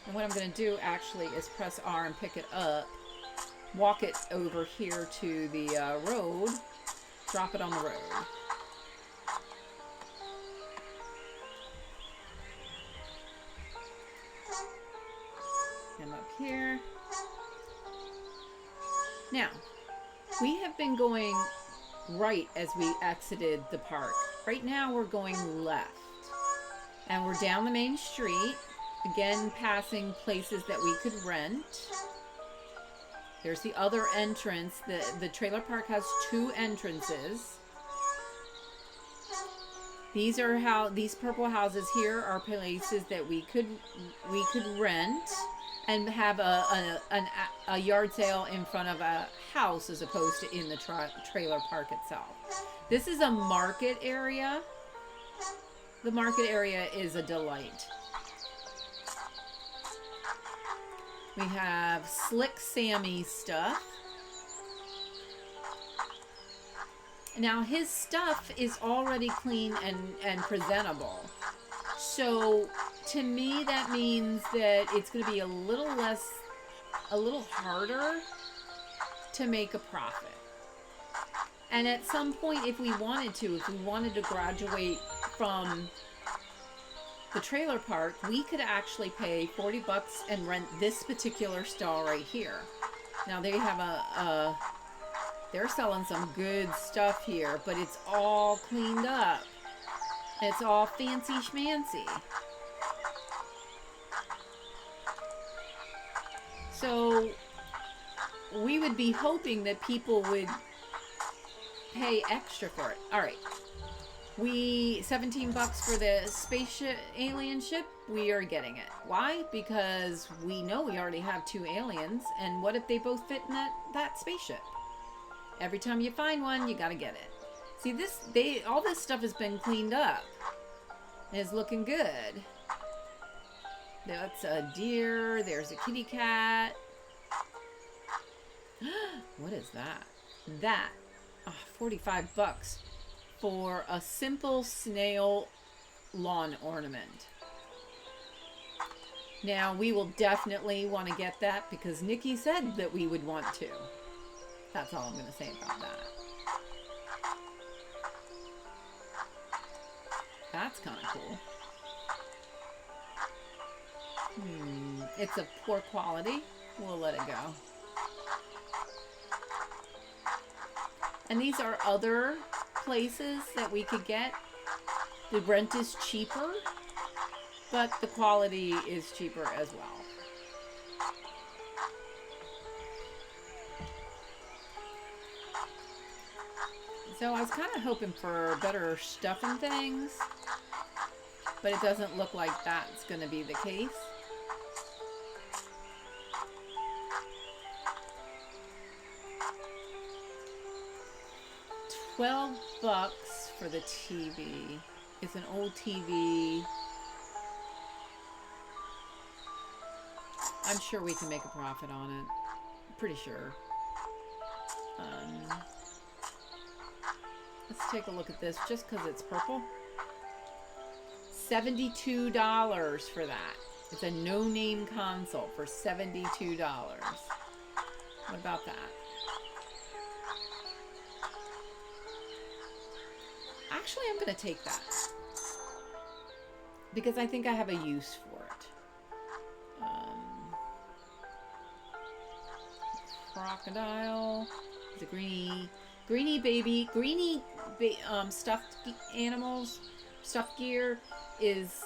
And what I'm going to do actually is press R and pick it up, walk it over here to the road, drop it on the road. I'm up here. Now, we have been going right as we exited the park. Right now we're going left. And we're down the main street. Again, passing places that we could rent. There's the other entrance. The trailer park has 2 entrances. These purple houses here are places that we could rent and have a yard sale in front of a house as opposed to in the trailer park itself. This is a market area. The market area is a delight. We have Slick Sammy stuff. Now his stuff is already clean and presentable. So to me that means that it's going to be a little harder to make a profit. And at some point if we wanted to graduate from the trailer park, we could actually pay $40 and rent this particular stall right here. Now they have they're selling some good stuff here, but it's all cleaned up. It's all fancy schmancy. So we would be hoping that people would pay extra for it. All right. $17 for the spaceship alien ship, we are getting it. Why? Because we know we already have 2 aliens, and what if they both fit in that spaceship? Every time you find one, you gotta get it. See, all this stuff has been cleaned up. It's looking good. That's a deer. There's a kitty cat. What is that? $45 for a simple snail lawn ornament. Now, we will definitely want to get that because Nikki said that we would want to. That's all I'm going to say about that. That's kind of cool. It's of poor quality. We'll let it go. And these are other places that we could get. The rent is cheaper, but the quality is cheaper as well. So I was kind of hoping for better stuff and things, but it doesn't look like that's going to be the case. $12 for the TV. It's an old TV. I'm sure we can make a profit on it. Pretty sure. Let's take a look at this just because it's purple. $72 for that. It's a no-name console for $72. What about that? Actually, I'm going to take that because I think I have a use for it. Crocodile. The greenie stuffed animals, stuffed gear is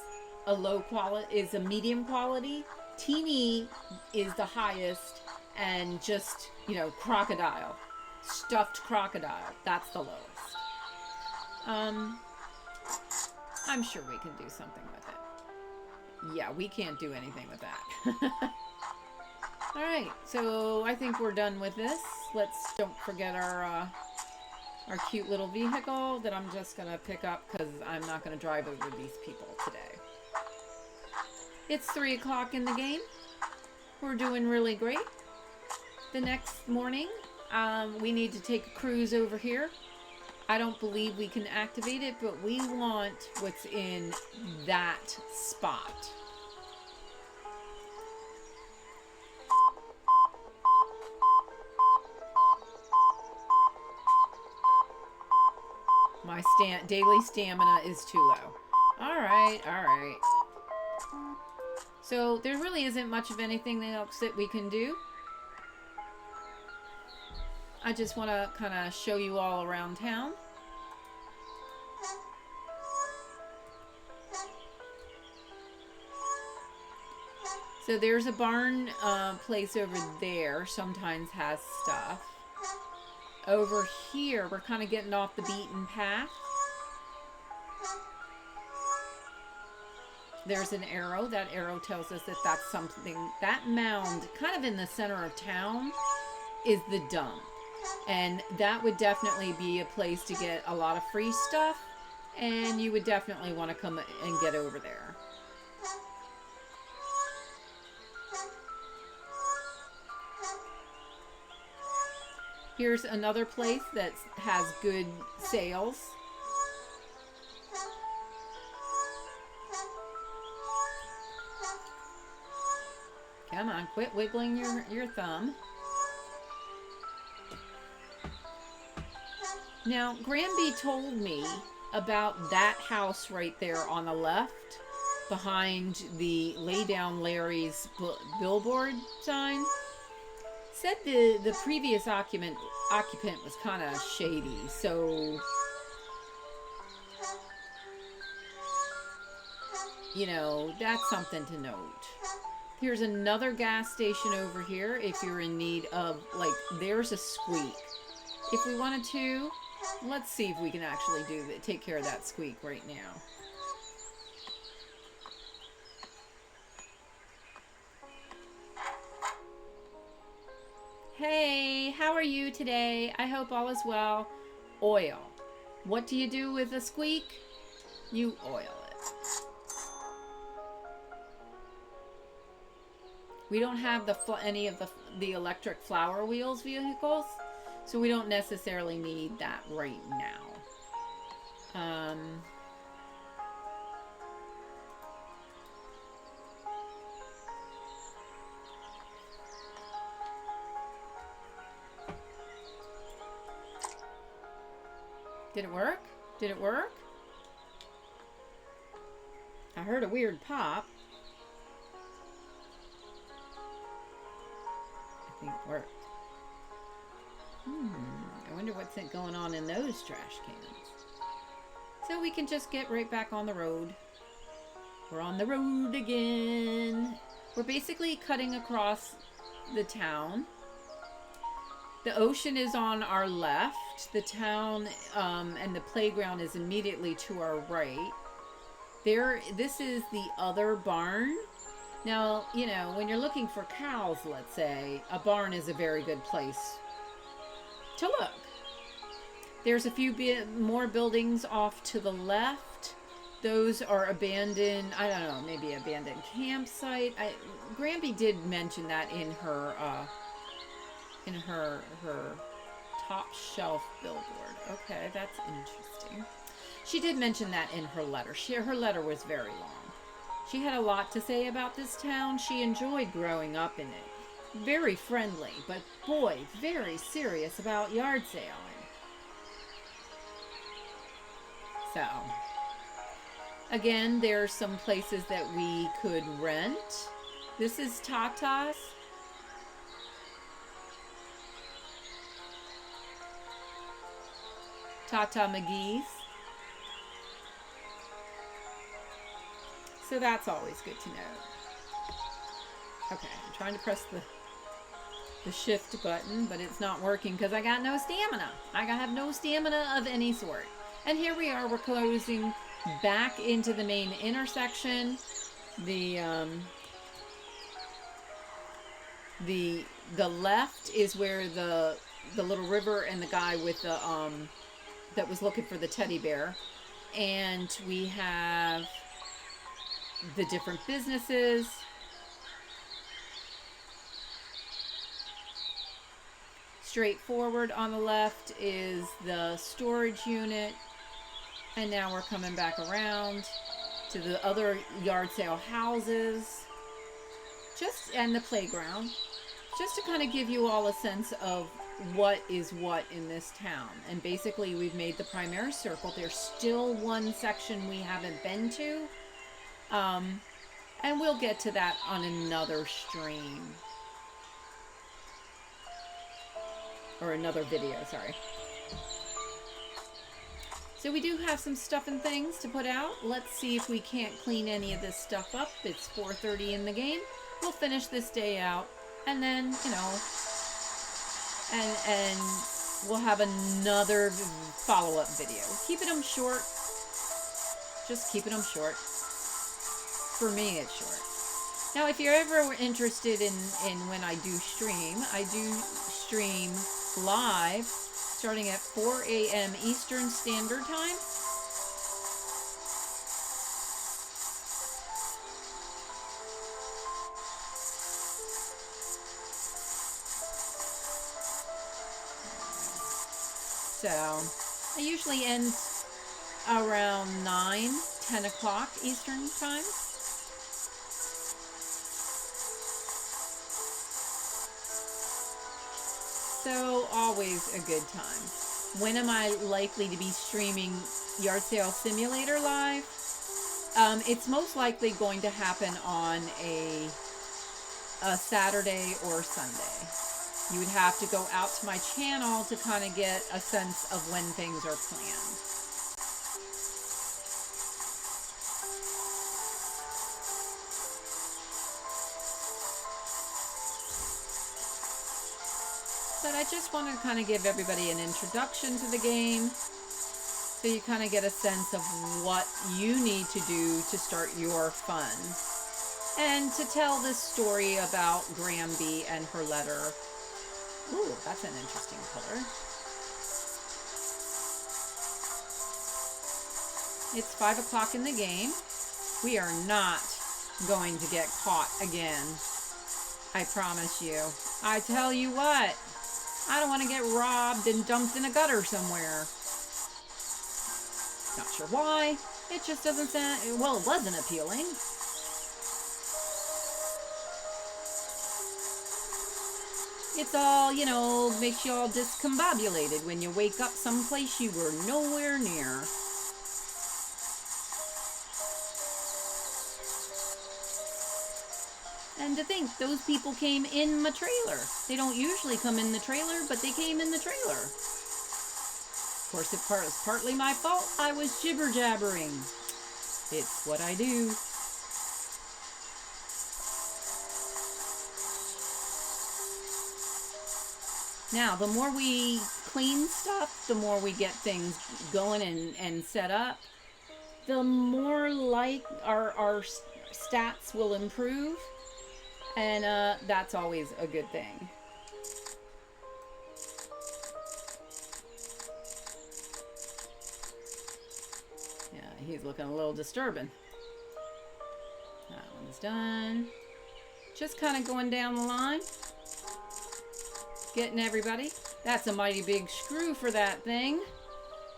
a low quality, is a medium quality. Teeny is the highest, and just, you know, crocodile, stuffed crocodile, that's the lowest. I'm sure we can do something with it. Yeah, we can't do anything with that. All right, so I think we're done with this. Don't forget our cute little vehicle that I'm just gonna pick up because I'm not gonna drive over these people today. It's 3 o'clock in the game. We're doing really great. The next morning, we need to take a cruise over here. I don't believe we can activate it, but we want what's in that spot. My daily stamina is too low. All right. So there really isn't much of anything else that we can do. I just want to kind of show you all around town. So there's a barn place over there, sometimes has stuff. Over here, we're kind of getting off the beaten path. There's an arrow. That arrow tells us that that's something. That mound, kind of in the center of town, is the dump. And that would definitely be a place to get a lot of free stuff. And you would definitely want to come and get over there. Here's another place that has good sales. Come on, quit wiggling your thumb. Now, Granby told me about that house right there on the left, behind the Lay Down Larry's billboard sign. Said the previous occupant was kind of shady, so, you know, that's something to note. Here's another gas station over here if you're in need of, like, there's a squeak. If we wanted to, let's see if we can actually take care of that squeak right now. Hey, how are you today? I hope all is well. Oil. What do you do with a squeak? You oil it. We don't have any of the electric flower wheels vehicles, so we don't necessarily need that right now. Did it work? Did it work? I heard a weird pop. I think it worked. I wonder what's going on in those trash cans. So we can just get right back on the road. We're on the road again. We're basically cutting across the town. The ocean is on our left. The town and the playground is immediately to our right. This is the other barn. Now, you know, when you're looking for cows, let's say, a barn is a very good place to look. There's a few more buildings off to the left. Those are abandoned, I don't know, maybe abandoned campsite. Granby did mention that in her top shelf billboard. Okay, that's interesting. She did mention that in her letter. Her letter was very long. She had a lot to say about this town. She enjoyed growing up in it. Very friendly, but boy, very serious about yard sailing. So, again, there are some places that we could rent. This is Tata's. Tata McGee's. So that's always good to know. Okay, I'm trying to press the shift button, but it's not working because I got no stamina. I have no stamina of any sort. And here we are, we're closing back into the main intersection. The left is where the little river and the guy with the that was looking for the teddy bear, and we have the different businesses. Straight forward on the left is the storage unit, and now we're coming back around to the other yard sale houses, and the playground, just to kind of give you all a sense of what is what in this town. And basically we've made the primary circle. There's still one section we haven't been to, and we'll get to that on another stream, or another video, sorry. So we do have some stuff and things to put out. Let's see if we can't clean any of this stuff up. It's 4:30 in the game. We'll finish this day out, and then, you know, and we'll have another follow-up video. Keeping them short. Just keeping them short. For me, it's short. Now, if you're ever interested in when I do stream live starting at 4 a.m. Eastern Standard Time. So I usually end around 10 o'clock Eastern Time. So always a good time. When am I likely to be streaming Yard Sale Simulator live? It's most likely going to happen on a Saturday or Sunday. You would have to go out to my channel to kind of get a sense of when things are planned. But I just want to kind of give everybody an introduction to the game, so you kind of get a sense of what you need to do to start your fun. And to tell this story about Granby and her letter. Ooh, that's an interesting color. It's 5 o'clock in the game. We are not going to get caught again. I promise you. I tell you what. I don't want to get robbed and dumped in a gutter somewhere. Not sure why. It just doesn't sound... Well, it wasn't appealing. It's all, you know, makes you all discombobulated when you wake up someplace you were nowhere near. And to think, those people came in my trailer. They don't usually come in the trailer, but they came in the trailer. Of course, it was partly my fault. I was jibber-jabbering. It's what I do. Now, the more we clean stuff, the more we get things going and set up, the more like our stats will improve. And that's always a good thing. Yeah, he's looking a little disturbing. That one's done. Just kind of going down the line. Getting everybody. That's a mighty big screw for that thing.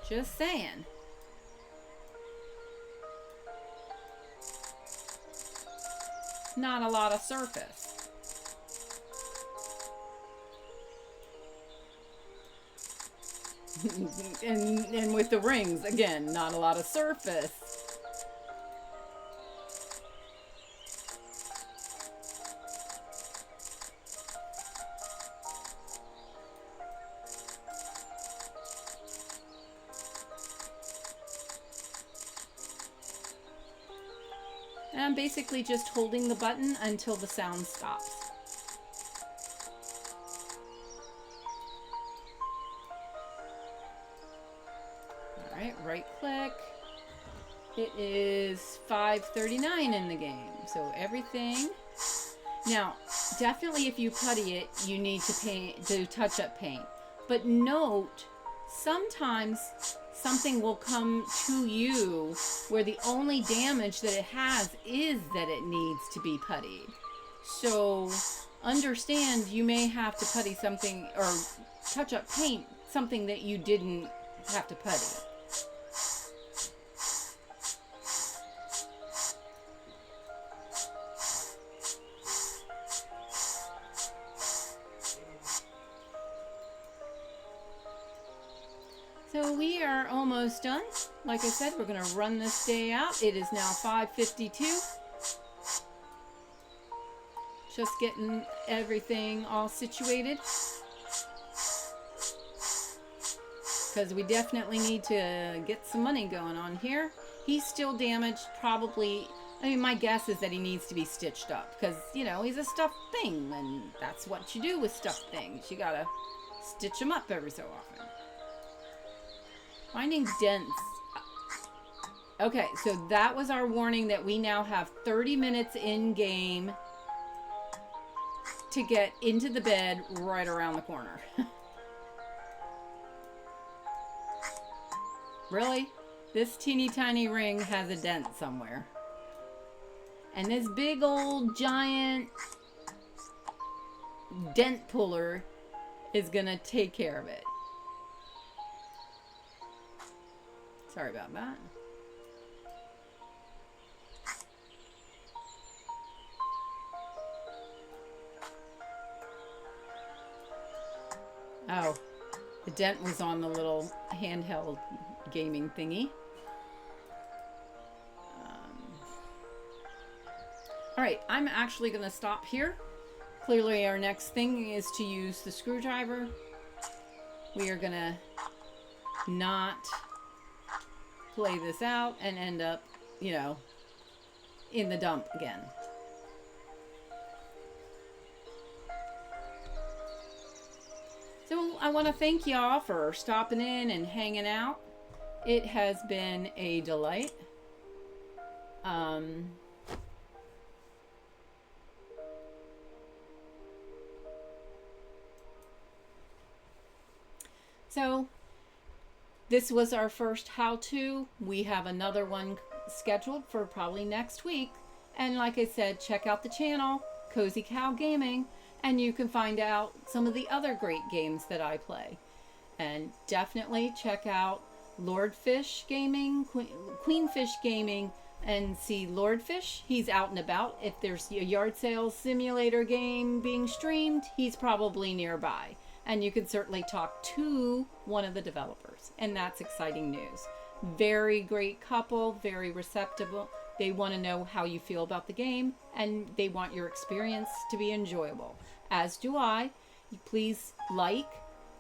Just saying. Not a lot of surface. and with the rings, again, not a lot of surface. And I'm basically just holding the button until the sound stops. All right, right click. It is 5:39 in the game, so everything. Now, definitely if you putty it, you need to touch up paint. But note, sometimes something will come to you where the only damage that it has is that it needs to be puttied. So understand you may have to putty something or touch up paint something that you didn't have to putty. So we are almost done. Like I said, we're going to run this day out. It is now 5:52. Just getting everything all situated. Because we definitely need to get some money going on here. He's still damaged, probably. I mean, my guess is that he needs to be stitched up. Because, you know, he's a stuffed thing. And that's what you do with stuffed things. You got to stitch them up every so often. Finding dents. Okay, so that was our warning that we now have 30 minutes in game to get into the bed right around the corner. Really? This teeny tiny ring has a dent somewhere. And this big old giant dent puller is gonna take care of it. Sorry about that. Oh, the dent was on the little handheld gaming thingy. All right, I'm actually going to stop here. Clearly our next thing is to use the screwdriver. We are going to not play this out and end up, you know, in the dump again. So I want to thank y'all for stopping in and hanging out. It has been a delight. So this was our first how-to. We have another one scheduled for probably next week. And like I said, check out the channel, Cozy Cow Gaming, and you can find out some of the other great games that I play. And definitely check out Lordfish Gaming, Queenfish Gaming, and see Lordfish. He's out and about. If there's a yard sale simulator game being streamed, he's probably nearby. And you can certainly talk to one of the developers. And that's exciting news. Very great couple, very receptive. They want to know how you feel about the game, and they want your experience to be enjoyable. As do I. Please like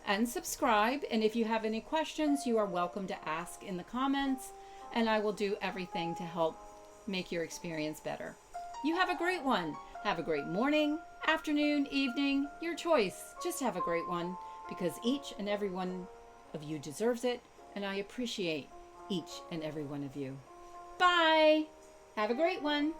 and subscribe. And if you have any questions, you are welcome to ask in the comments. And I will do everything to help make your experience better. You have a great one. Have a great morning, afternoon, evening, your choice. Just have a great one, because each and every one of you deserves it, and I appreciate each and every one of you. Bye! Have a great one.